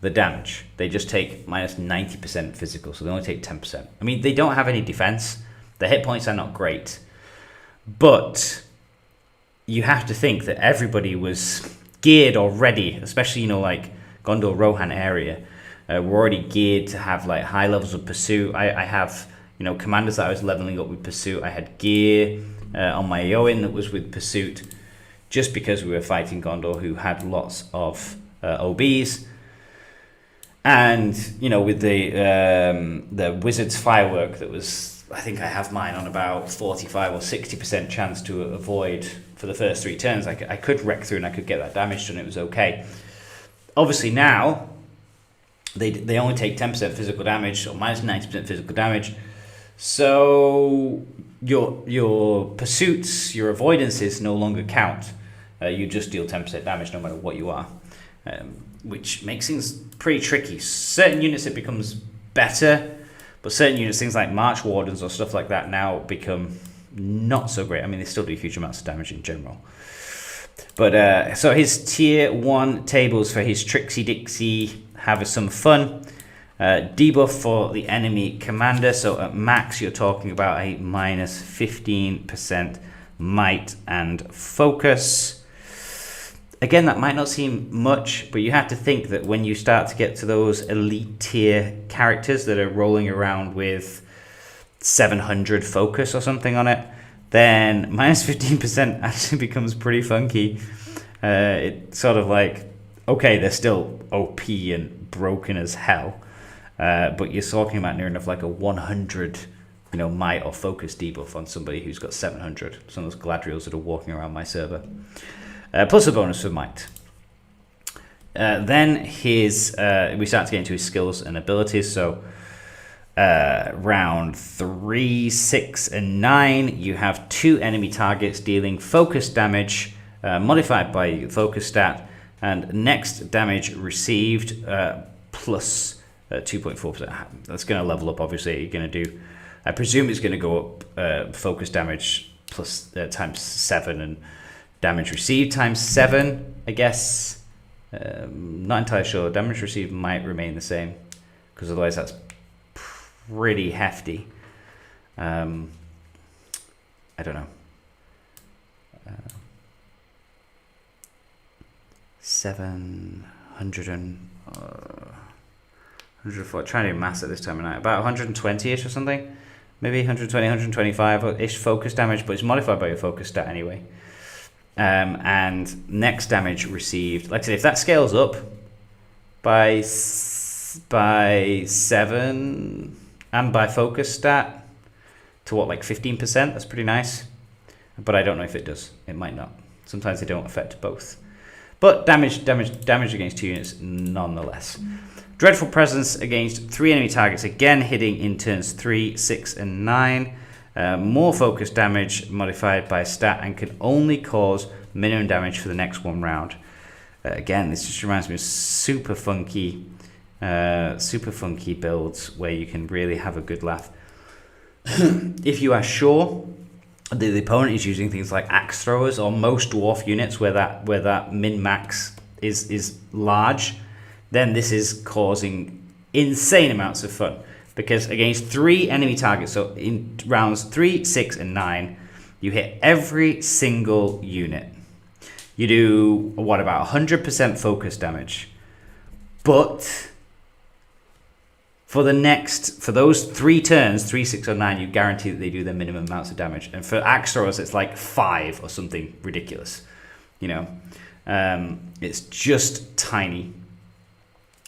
the damage. They just take minus 90% physical, so they only take 10%. I mean, they don't have any defense. The hit points are not great. But you have to think that everybody was geared already, especially, you know, like Gondor Rohan area. We're already geared to have like high levels of Pursuit. I have, you know, commanders that I was leveling up with Pursuit. I had gear on my Eowyn that was with Pursuit, just because we were fighting Gondor, who had lots of OBs. And, you know, with the Wizard's Firework that was, I think I have mine on about 45 or 60% chance to avoid for the first 3 turns. I could wreck through and I could get that damage done. It was okay. Obviously now, they only take 10% physical damage or minus 90% physical damage. So your pursuits, your avoidances no longer count. You just deal 10% damage no matter what you are, which makes things pretty tricky. Certain units it becomes better, but certain units, things like March Wardens or stuff like that, now become not so great. I mean, they still do huge amounts of damage in general. But so his tier 1 tables for his Trixie Dixie have some fun. Debuff for the enemy commander. So at max, you're talking about a minus 15% might and focus. again, that might not seem much, but you have to think that when you start to get to those elite tier characters that are rolling around with 700 focus or something on it, then minus 15% actually becomes pretty funky. It's sort of like, okay, they're still OP and broken as hell, but you're talking about near enough like a 100, might or focus debuff on somebody who's got 700. Some of those Galadriels that are walking around my server. Plus a bonus for might. Then we start to get into his skills and abilities. So round 3, 6, and 9, you have 2 enemy targets dealing focus damage modified by focus stat, and next damage received plus 2.4%. That's going to level up, obviously. You're going to do, I presume it's going to go up focus damage plus times 7 and damage received times 7, I guess. Not entirely sure. Damage received might remain the same, because otherwise that's pretty hefty. I don't know. 700 and 104. Trying to do maths at this time of night. About 120-ish or something. Maybe 120, 125-ish focus damage, but it's modified by your focus stat anyway. And next damage received, like I said, if that scales up by 7 and by focus stat to what, like 15%, that's pretty nice. But I don't know if it does. It might not. Sometimes they don't affect both. But damage against 2 units nonetheless. Dreadful Presence against 3 enemy targets, again hitting in turns 3, 6, and 9. More focus damage modified by stat and can only cause minimum damage for the next 1 round. Again, this just reminds me of super funky builds where you can really have a good laugh. If you are sure the opponent is using things like axe throwers or most dwarf units where that min max is large, then this is causing insane amounts of fun. Because against 3 enemy targets, so in rounds 3, 6, and 9, you hit every single unit. You do, about 100% focus damage. But for those 3 turns, 3, 6, or 9, you guarantee that they do their minimum amounts of damage. And for axe throwers, it's like 5 or something ridiculous. It's just tiny,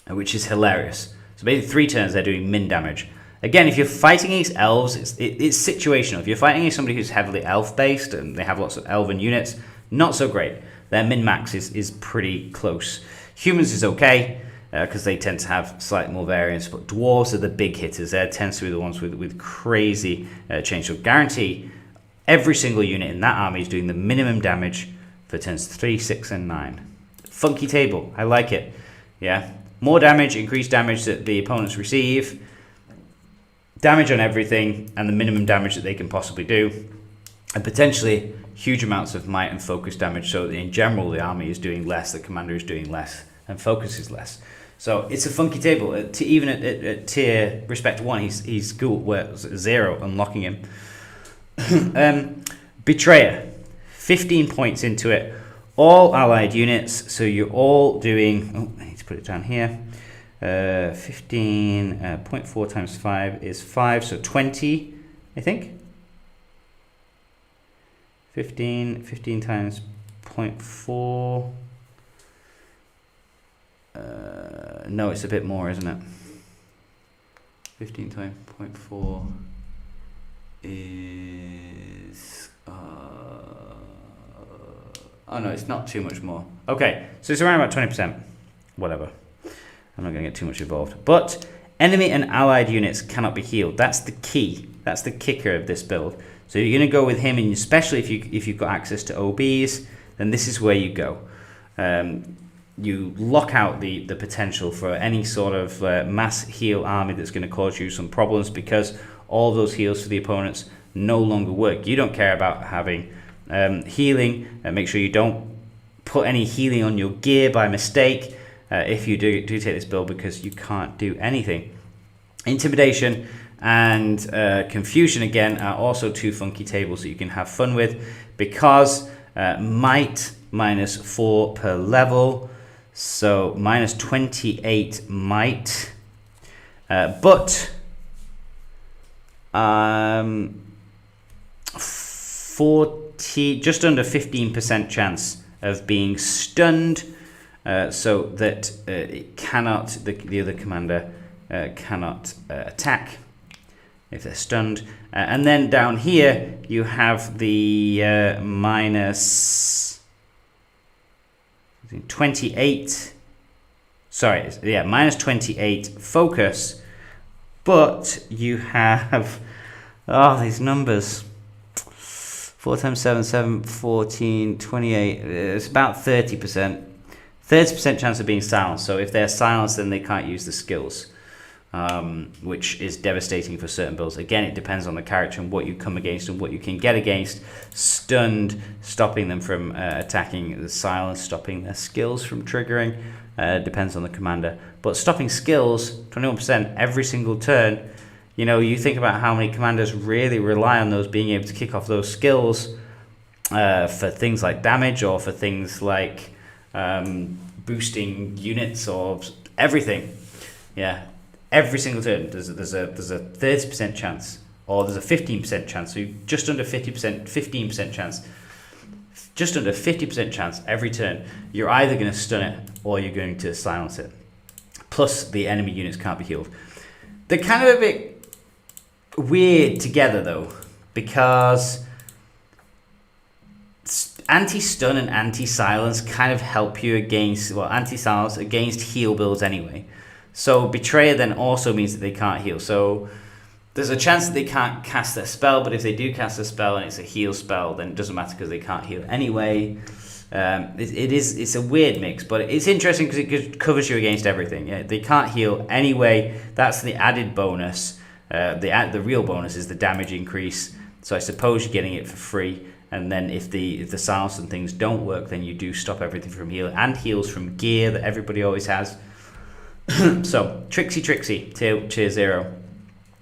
which is hilarious. So basically 3 turns, they're doing min damage. Again, if you're fighting against elves, it's situational. If you're fighting against somebody who's heavily elf-based and they have lots of elven units, not so great. Their min-max is pretty close. Humans is okay, because they tend to have slightly more variance, but dwarves are the big hitters. They tend to be the ones with crazy change. So guarantee every single unit in that army is doing the minimum damage for turns 3, 6, and 9. Funky table. I like it. Yeah. More damage, increased damage that the opponents receive, damage on everything, and the minimum damage that they can possibly do, and potentially huge amounts of might and focus damage, so that in general the army is doing less, the commander is doing less, and focus is less. So it's a funky table. Even at tier respect 1, he's cool. Where 0, unlocking him. Betrayer, 15 points into it. All allied units, so you're all doing, I need to put it down here, 15.4 times 5 is 5, so 20, I think. 15 times 0.4, no, it's a bit more, isn't it? 15 times 0.4 is, oh no, it's not too much more. Okay, so it's around about 20%. Whatever. I'm not going to get too much involved. But enemy and allied units cannot be healed. That's the key. That's the kicker of this build. So you're going to go with him, and especially if you've got access to OBs, then this is where you go. You lock out the potential for any sort of mass heal army that's going to cause you some problems, because all those heals for the opponents no longer work. You don't care about having healing. Make sure you don't put any healing on your gear by mistake if you do take this build, because you can't do anything. Intimidation and Confusion again are also 2 funky tables that you can have fun with, because might minus 4 per level. So minus 28 might. But 40, just under 15% chance of being stunned, so that it cannot, the other commander cannot attack if they're stunned. And then down here you have the minus 28. Sorry, yeah, minus 28 focus, but you have these numbers. 4 times 7, 7, 14, 28. It's about 30%. 30% chance of being silenced. So if they're silenced, then they can't use the skills, which is devastating for certain builds. Again, it depends on the character and what you come against and what you can get against. Stunned, stopping them from attacking. The silence, stopping their skills from triggering. Depends on the commander. But stopping skills, 21% every single turn. You know, you think about how many commanders really rely on those being able to kick off those skills for things like damage or for things like boosting units or everything. Yeah, every single turn there's a 30% chance, or there's a 15% chance. So just under 50%, 15% chance, just under 50% chance every turn. You're either going to stun it or you're going to silence it. Plus, the enemy units can't be healed. They're kind of a bit weird together though, because anti-stun and anti-silence kind of help you against, well, anti-silence against heal builds anyway. So betrayer then also means that they can't heal. So there's a chance that they can't cast their spell, but if they do cast a spell and it's a heal spell, then it doesn't matter because they can't heal anyway. It's a weird mix, but it's interesting because it covers you against everything. Yeah, they can't heal anyway. That's the added bonus. The real bonus is the damage increase. So I suppose you're getting it for free. And then if the silence and things don't work, then you do stop everything from heal and heals from gear that everybody always has. So Trixie, tier 0.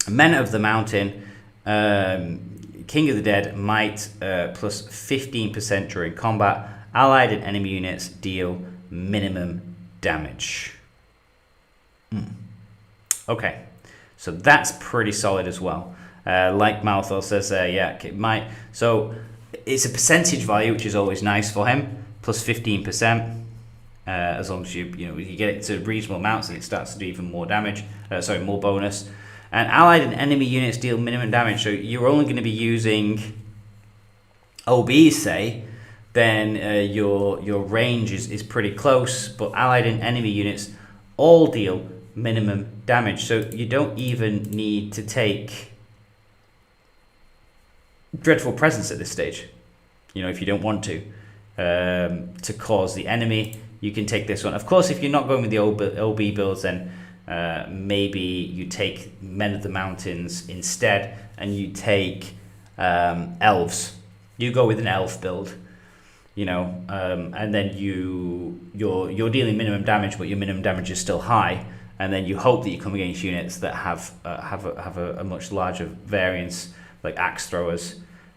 Men of the Mountain, King of the Dead, might plus 15% during combat. Allied and enemy units deal minimum damage. Okay, so that's pretty solid as well. Like Malthor says there, yeah, it might. So it's a percentage value, which is always nice for him, plus 15%. As long as you get it to reasonable amounts, and it starts to do even more damage. More bonus. And allied and enemy units deal minimum damage. So you're only going to be using OBs, say, then your range is pretty close. But allied and enemy units all deal minimum damage. So you don't even need to take Dreadful Presence at this stage. If you don't want to cause the enemy, you can take this one. Of course, if you're not going with the OB builds, then maybe you take Men of the Mountains instead, and you take elves. You go with an elf build, and then you're dealing minimum damage, but your minimum damage is still high. And then you hope that you come against units that have a much larger variance, like axe throwers,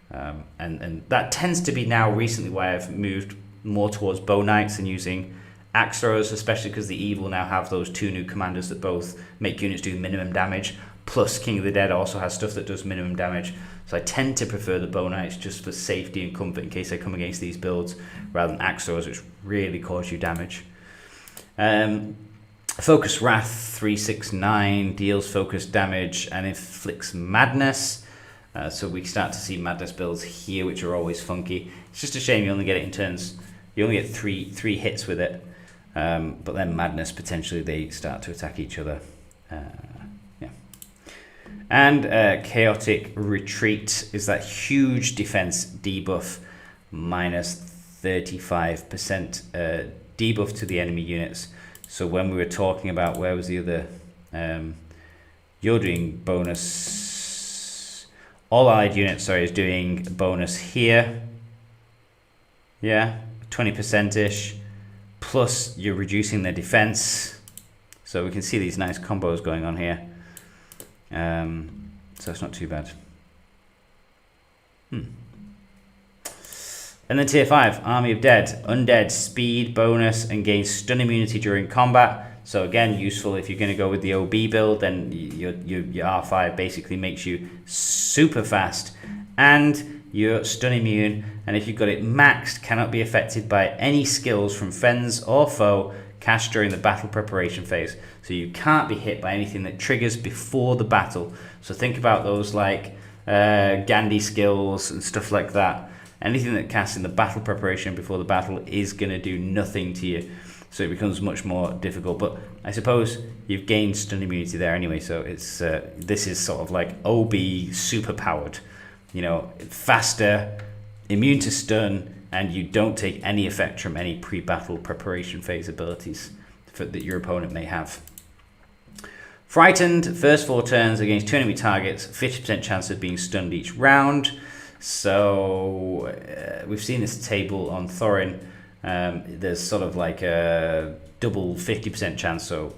and that tends to be now recently why I've moved more towards bow knights and using axe throwers, especially because the evil now have those 2 new commanders that both make units do minimum damage. Plus, King of the Dead also has stuff that does minimum damage. So I tend to prefer the bow knights just for safety and comfort in case I come against these builds, rather than axe throwers, which really cause you damage. Focus Wrath 369 deals focus damage and inflicts madness. So we start to see madness builds here, which are always funky. It's just a shame you only get it in turns. You only get three hits with it. But then madness, potentially they start to attack each other. Yeah. And chaotic retreat is that huge defense debuff, minus 35% debuff to the enemy units. So when we were talking about, where was the other, you're doing bonus, all allied units, is doing bonus here. Yeah, 20%-ish. Plus you're reducing their defense. So we can see these nice combos going on here. So it's not too bad. And then tier 5, Army of Dead. Undead, speed, bonus, and gain stun immunity during combat. So again, useful if you're going to go with the OB build, then your R5 basically makes you super fast. And you're stun immune, and if you've got it maxed, cannot be affected by any skills from friends or foe cast during the battle preparation phase. So you can't be hit by anything that triggers before the battle. So think about those like Gandhi skills and stuff like that. Anything that casts in the battle preparation before the battle is going to do nothing to you. So it becomes much more difficult. But I suppose you've gained stun immunity there anyway. So it's this is sort of like OB super powered. You know, faster, immune to stun, and you don't take any effect from any pre-battle preparation phase abilities that your opponent may have. Frightened, first 4 turns against 2 enemy targets, 50% chance of being stunned each round. So we've seen this table on Thorin. There's sort of like a double 50% chance, so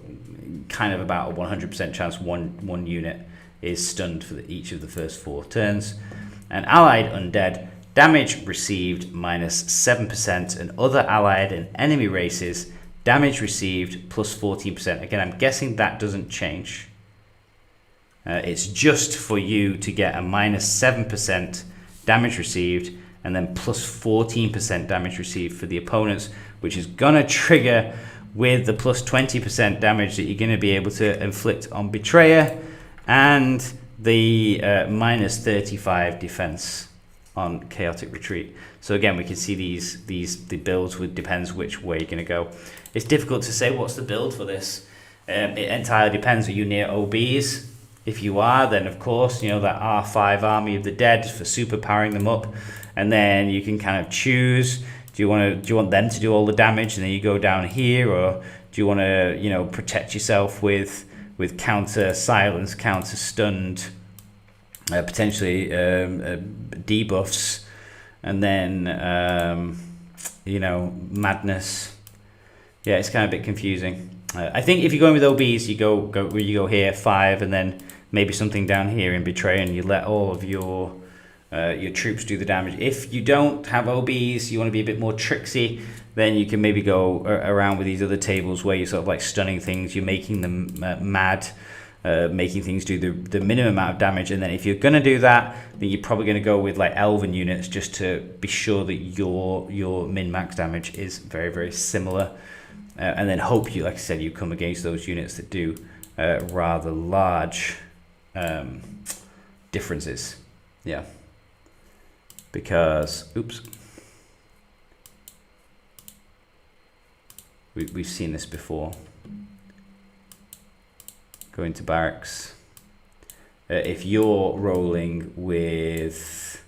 kind of about a 100% chance one unit is stunned for each of the first 4 turns. And allied undead, damage received minus 7%, and other allied and enemy races, damage received plus 14%. Again, I'm guessing that doesn't change. It's just for you to get a minus 7% damage received and then plus 14% damage received for the opponents, which is gonna trigger with the plus 20% damage that you're gonna be able to inflict on Betrayer, and the minus 35 defense on Chaotic Retreat. So again, we can see the builds with depends which way you're gonna go. It's difficult to say what's the build for this. It entirely depends. Are you near OBs? If you are, then of course, you know, that R5 Army of the Dead for super powering them up, and then you can kind of choose. Do you want them to do all the damage, and then you go down here, or do you want to, you know, protect yourself with counter silence, counter stunned, potentially debuffs, and then you know, madness. Yeah, it's kind of a bit confusing. I think if you're going with OBs, you go here 5, and then maybe something down here in Betray, and you let all of your troops do the damage. If you don't have OBs, you want to be a bit more tricksy, then you can maybe go around with these other tables where you're sort of like stunning things, you're making them mad, making things do the minimum amount of damage. And then if you're going to do that, then you're probably going to go with like elven units, just to be sure that your min-max damage is very, very similar. And then hope you, like I said, you come against those units that do rather large differences. Yeah. Because, oops. We've seen this before. Go into barracks. If you're rolling with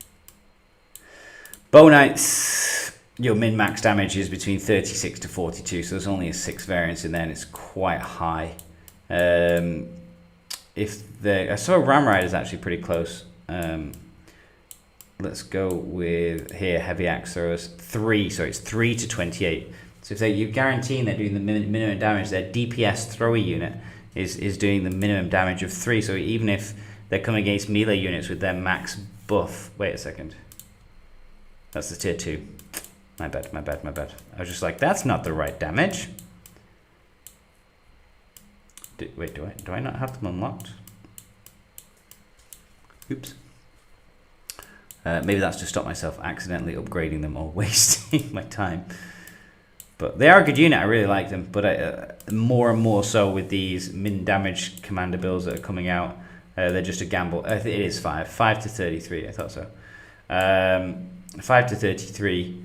Bow Knights, your min-max damage is between 36 to 42, so there's only a 6 variance in there, and it's quite high. I saw Ram Rider's actually pretty close. Let's go with here, heavy axe throwers 3, so it's 3 to 28. So if you're guaranteeing they're doing the minimum damage, their DPS thrower unit is doing the minimum damage of 3. So even if they're coming against melee units with their max buff, wait a second, that's the tier 2. My bad. I was just like, that's not the right damage. Wait, do I not have them unlocked? Oops. Maybe that's to stop myself accidentally upgrading them or wasting my time. But they are a good unit. I really like them. But more and more so with these min damage commander builds that are coming out, they're just a gamble. I think it is 5 to 33. I thought so. 5 to 33.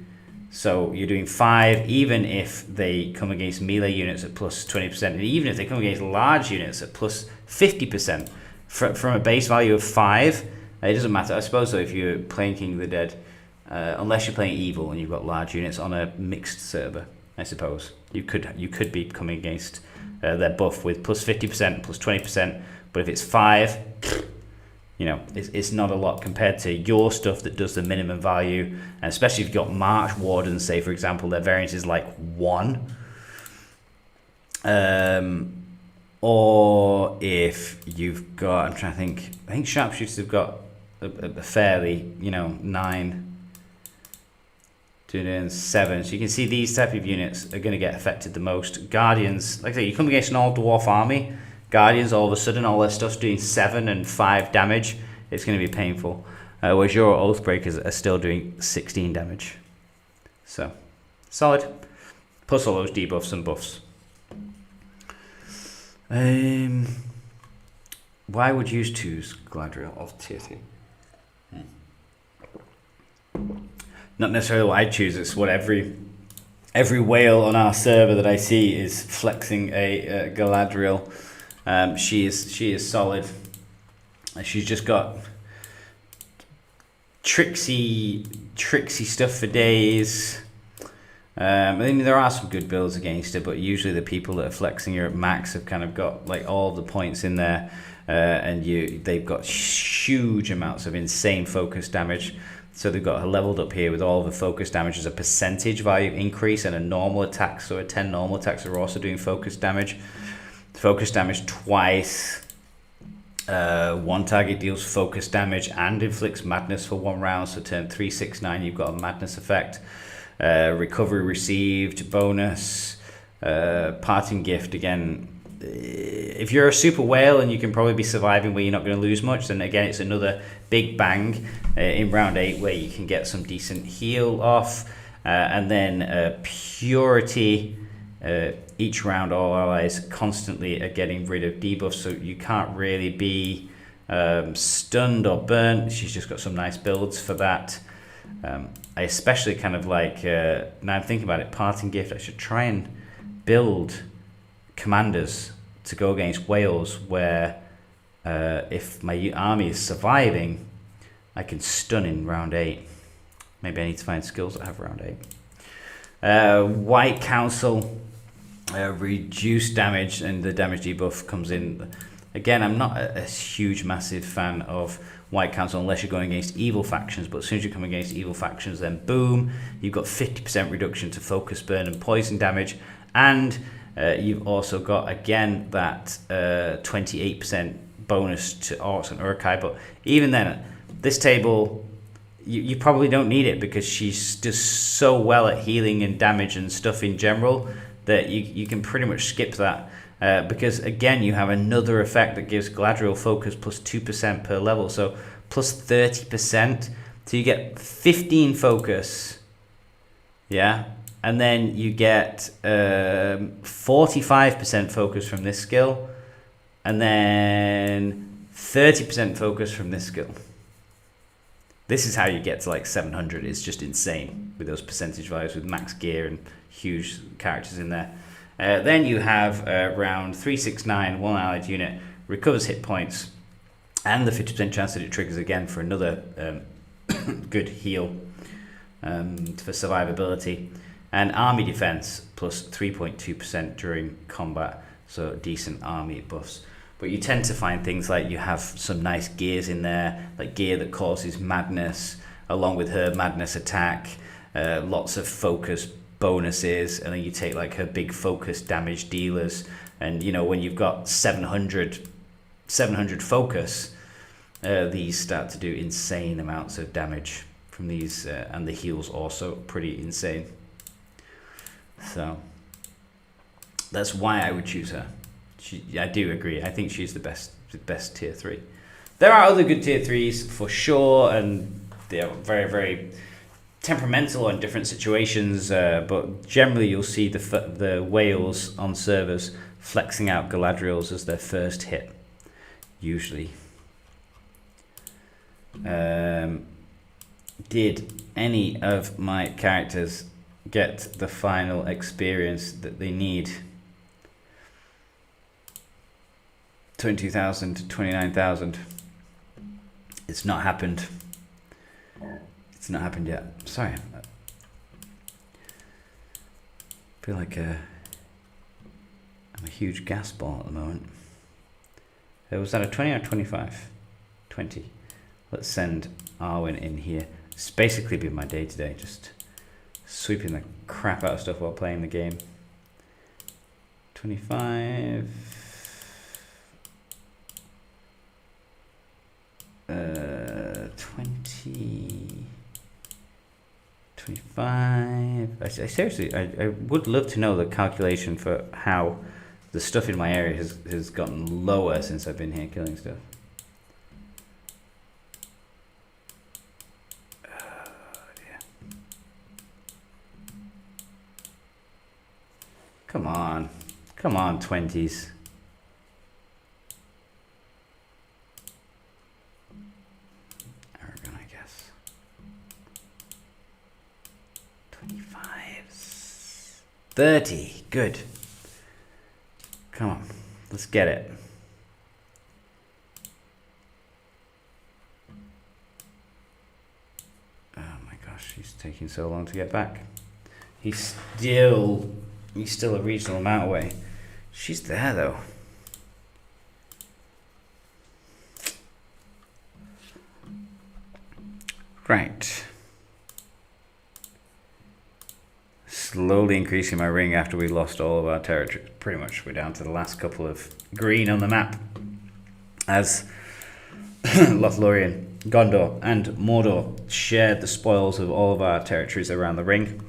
So you're doing 5, even if they come against melee units at plus 20%, and even if they come against large units at plus 50%, from a base value of 5, it doesn't matter. I suppose so if you're playing King of the Dead, unless you're playing Evil and you've got large units on a mixed server, I suppose. You could be coming against their buff with plus 50%, plus 20%, but if it's 5, you know, it's not a lot compared to your stuff that does the minimum value, and especially if you've got March Wardens, say for example, their variance is like 1. Or if you've got, I'm trying to think, I think Sharpshooters have got a fairly, you know, 9. doing 7. So you can see these type of units are going to get affected the most. Guardians, like I say, you come against an all dwarf army. Guardians, all of a sudden, all their stuff's doing 7 and 5 damage. It's going to be painful. Whereas your Oathbreakers are still doing 16 damage. So, solid. Plus all those debuffs and buffs. Why would you choose Galadriel of tier 3? Not necessarily what I choose. It's what every whale on our server that I see is flexing a Galadriel. She is solid. She's just got tricksy stuff for days. I mean, there are some good builds against her, but usually the people that are flexing her at max have kind of got like all the points in there, and they've got huge amounts of insane focus damage. So they've got her leveled up here with all the focus damage as a percentage value increase, and a normal attack. So a 10 normal attacks are also doing focus damage. Focus damage twice. One target deals focus damage and inflicts madness for 1 round. So turn 3, 6, 9, you've got a madness effect. Recovery received bonus. Parting gift again. If you're a super whale and you can probably be surviving where you're not going to lose much, then again it's another big bang in round 8 where you can get some decent heal off, and then purity. Each round all allies constantly are getting rid of debuffs, so you can't really be stunned or burnt. She's just got some nice builds for that. I especially kind of like, now I'm thinking about it, parting gift, I should try and build commanders to go against whales where if my army is surviving, I can stun in round 8. Maybe I need to find skills that have round 8. White Council, reduced damage, and the damage debuff comes in. Again, I'm not a huge, massive fan of White Council unless you're going against evil factions, but as soon as you come against evil factions, then boom, you've got 50% reduction to focus, burn, and poison damage, and you've also got, again, that 28% bonus to Orcs and Uruk-hai. But even then, this table, you probably don't need it because she's just so well at healing and damage and stuff in general that you can pretty much skip that. Because again, you have another effect that gives Galadriel focus plus 2% per level, so plus 30%. So you get 15 focus, yeah, and then you get 45% focus from this skill, and then 30% focus from this skill. This is how you get to like 700. It's just insane with those percentage values with max gear and huge characters in there. Then you have round 369, one allied unit recovers hit points and the 50% chance that it triggers again for another good heal for survivability. And army defense plus 3.2% during combat, so decent army buffs. But you tend to find things like you have some nice gears in there, like gear that causes madness, along with her madness attack, lots of focus bonuses, and then you take like her big focus damage dealers, and you know when you've got 700 focus, these start to do insane amounts of damage from these, and the heals also pretty insane. So that's why I would choose her. I do agree. I think she's the best tier 3. There are other good tier 3s for sure, and they're very, very temperamental in different situations. But generally, you'll see the whales on servers flexing out Galadriels as their first hit, usually. Did any of my characters get the final experience that they need? 22,000 to 29,000. It's not happened. It's not happened yet. Sorry. I feel like I'm a huge gas ball at the moment. Was that a 20 or 25? 20. Let's send Arwen in here. It's basically been my day today, just sweeping the crap out of stuff while playing the game. 25. 20, 25. I seriously, I would love to know the calculation for how the stuff in my area has gotten lower since I've been here killing stuff. Dear. Come on. Come on, 20s. Aragon, I guess. 25. 30. Good. Come on. Let's get it. Oh my gosh, he's taking so long to get back. He's still a reasonable amount away. She's there though. Right. Slowly increasing my ring after we lost all of our territory. Pretty much we're down to the last couple of green on the map. As Lothlorien, Gondor and Mordor shared the spoils of all of our territories around the ring.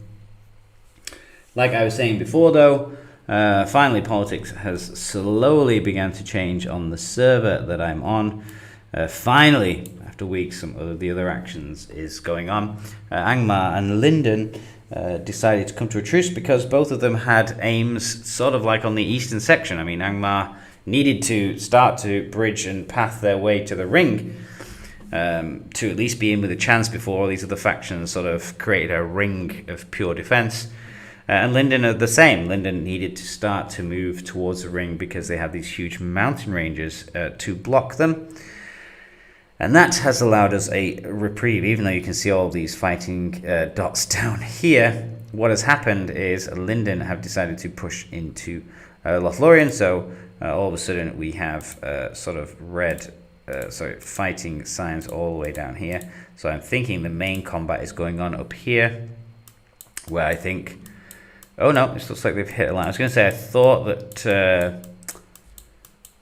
Like I was saying before though, finally politics has slowly begun to change on the server that I'm on. Finally, after weeks, some of the other actions is going on. Angmar and Linden decided to come to a truce because both of them had aims sort of like on the eastern section. I mean, Angmar needed to start to bridge and path their way to the ring to at least be in with a chance before all these other factions sort of created a ring of pure defense. And Linden are the same. Linden needed to start to move towards the ring because they have these huge mountain ranges to block them. And that has allowed us a reprieve, even though you can see all these fighting dots down here. What has happened is Linden have decided to push into Lothlorien, so all of a sudden we have sort of fighting signs all the way down here. So I'm thinking the main combat is going on up here, where I think... Oh no, it looks like they've hit a line. I was going to say I thought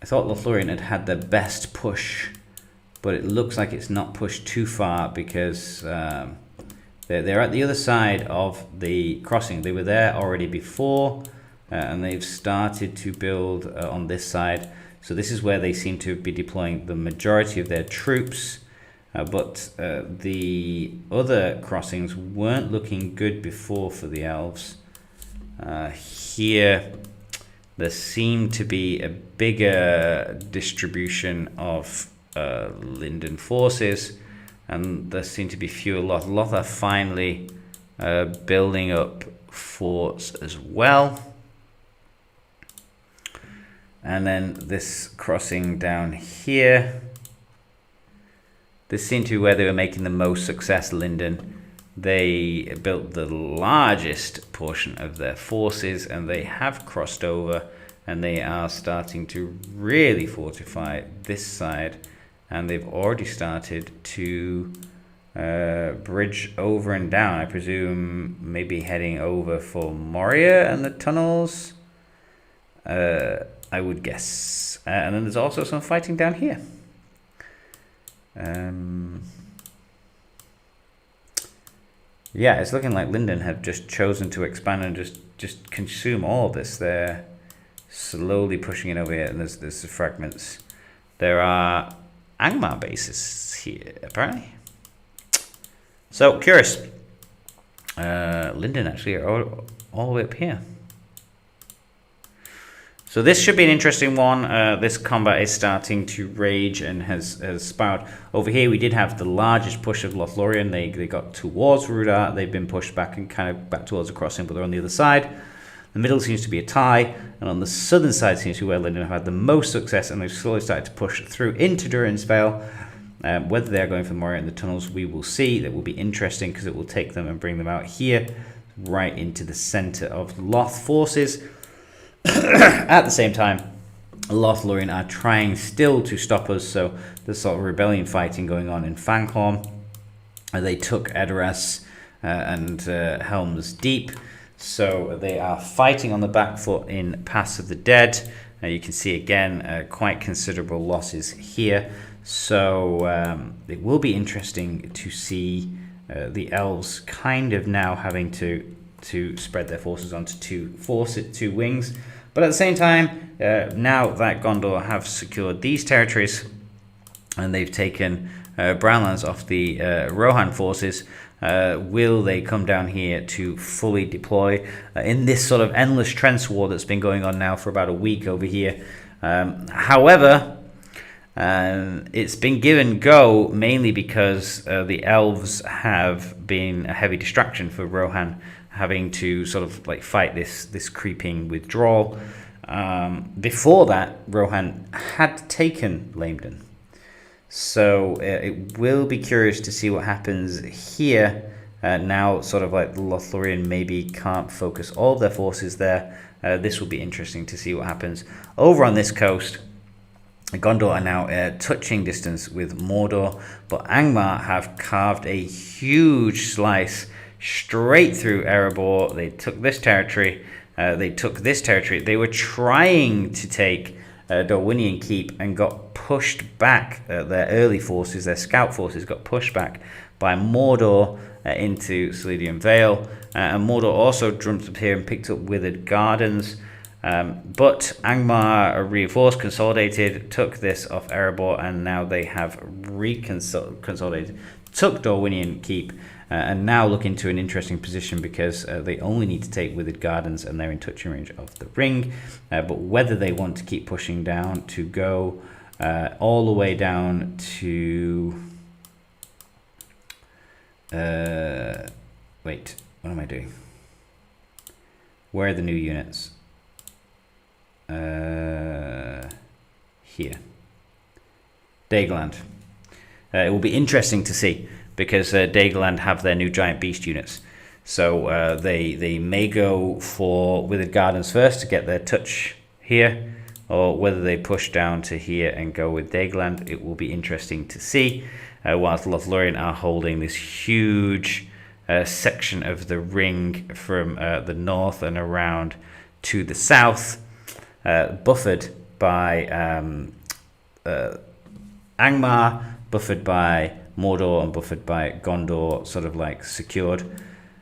Lothlorien had their best push, but it looks like it's not pushed too far because they're at the other side of the crossing. They were there already before, and they've started to build on this side. So this is where they seem to be deploying the majority of their troops. But the other crossings weren't looking good before for the elves. Here there seemed to be a bigger distribution of Linden forces, and there seem to be fewer LOTR finally building up forts as well. And then this crossing down here, this seemed to be where they were making the most success. Linden, they built the largest portion of their forces, and they have crossed over, and they are starting to really fortify this side, and they've already started to bridge over and down. I presume maybe heading over for Moria and the tunnels, I would guess. And then there's also some fighting down here. Yeah, it's looking like Linden have just chosen to expand and just consume all of this. They're slowly pushing it over here, and there's the fragments. There are Angmar bases here, apparently. So, curious. Linden actually are all the way up here. So this should be an interesting one. This combat is starting to rage and has spiraled. Over here we did have the largest push of Lothlorien. They got towards Rudar. They've been pushed back and kind of back towards the crossing, but they're on the other side. The middle seems to be a tie, and on the southern side seems to be where Linden have had the most success, and they've slowly started to push through into Durin's Vale. Whether they're going for Moria in the tunnels, we will see. That will be interesting because it will take them and bring them out here, right into the center of Loth forces. At the same time, Lothlorien are trying still to stop us, so there's sort of rebellion fighting going on in Fanghorn. They took Edoras and Helm's Deep, so they are fighting on the back foot in Pass of the Dead. You can see again quite considerable losses here, so it will be interesting to see the elves kind of now having to spread their forces onto two wings. But at the same time, now that Gondor have secured these territories and they've taken Brownlands off the Rohan forces, will they come down here to fully deploy in this sort of endless trench war that's been going on now for about a week over here? However, it's been give and go mainly because the elves have been a heavy distraction for Rohan, having to sort of like fight this creeping withdrawal. Before that, Rohan had taken Laemden. So it will be curious to see what happens here. Now sort of like the Lothlorien maybe can't focus all of their forces there. This will be interesting to see what happens. Over on this coast, Gondor are now touching distance with Mordor, but Angmar have carved a huge slice straight through Erebor. They took this territory. They were trying to take Dorwinion Keep and got pushed back. Their early forces, their scout forces, got pushed back by Mordor into Celebrian Vale. And Mordor also jumped up here and picked up Withered Gardens. But Angmar reinforced, consolidated, took this off Erebor, and now they have consolidated, took Dorwinion Keep, and now look into an interesting position because they only need to take Withered Gardens and they're in touching range of the ring. But whether they want to keep pushing down to go all the way down to... wait, what am I doing? Where are the new units? Here. Dagorland. It will be interesting to see because Dagorland have their new giant beast units. So they may go for Withered Gardens first to get their touch here, or whether they push down to here and go with Dagorland. It will be interesting to see. Whilst Lothlorien are holding this huge section of the ring from the north and around to the south, buffered by Angmar, buffered by Mordor, and buffered by Gondor, sort of like secured.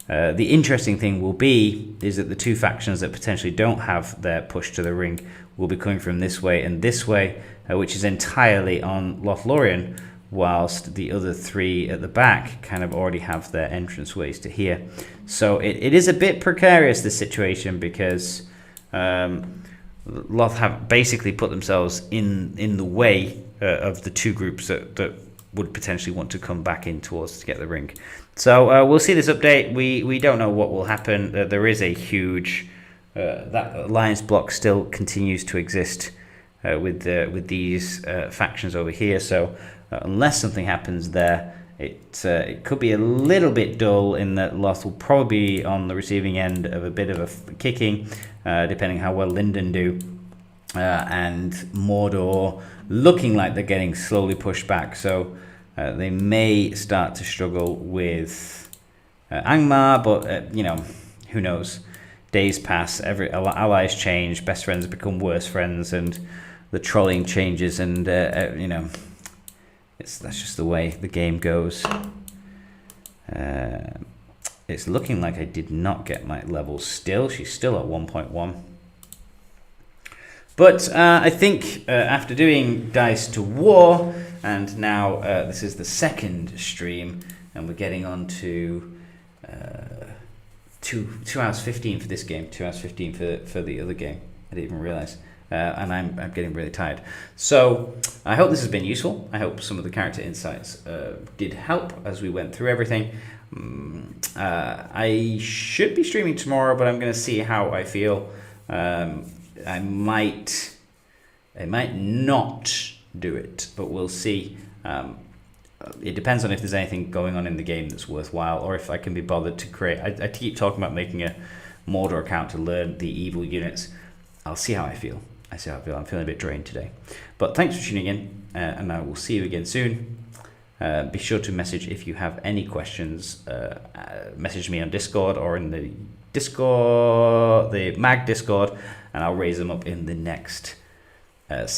The interesting thing will be is that the two factions that potentially don't have their push to the ring will be coming from this way and this way, which is entirely on Lothlorien, whilst the other three at the back kind of already have their entrance ways to here. So it is a bit precarious, this situation, because Loth have basically put themselves in the way of the two groups that would potentially want to come back in towards to get the ring. So we'll see this update. We don't know what will happen. There is a huge that alliance block still continues to exist with these factions over here. So unless something happens there, it could be a little bit dull in that Loth will probably be on the receiving end of a bit of a kicking, depending how well Linden do. And Mordor looking like they're getting slowly pushed back. So they may start to struggle with Angmar, but who knows? Days pass, every allies change, best friends become worse friends, and the trolling changes, and that's just the way the game goes. It's looking like I did not get my levels still. She's still at 1.1. But I think after doing Dice to War, and now this is the second stream, and we're getting on to 2 hours 15 for this game, 2 hours 15 for the other game. I didn't even realize. And I'm getting really tired. So I hope this has been useful. I hope some of the character insights did help as we went through everything. I should be streaming tomorrow, but I'm going to see how I feel. I might not do it, but we'll see. It depends on if there's anything going on in the game that's worthwhile, or if I can be bothered to create. I keep talking about making a Mordor account to learn the evil units. I'll see how I feel. I'm feeling a bit drained today. But thanks for tuning in, and I will see you again soon. Be sure to message if you have any questions. Message me on Discord or in the Discord, the MAG Discord, and I'll raise them up in the next session.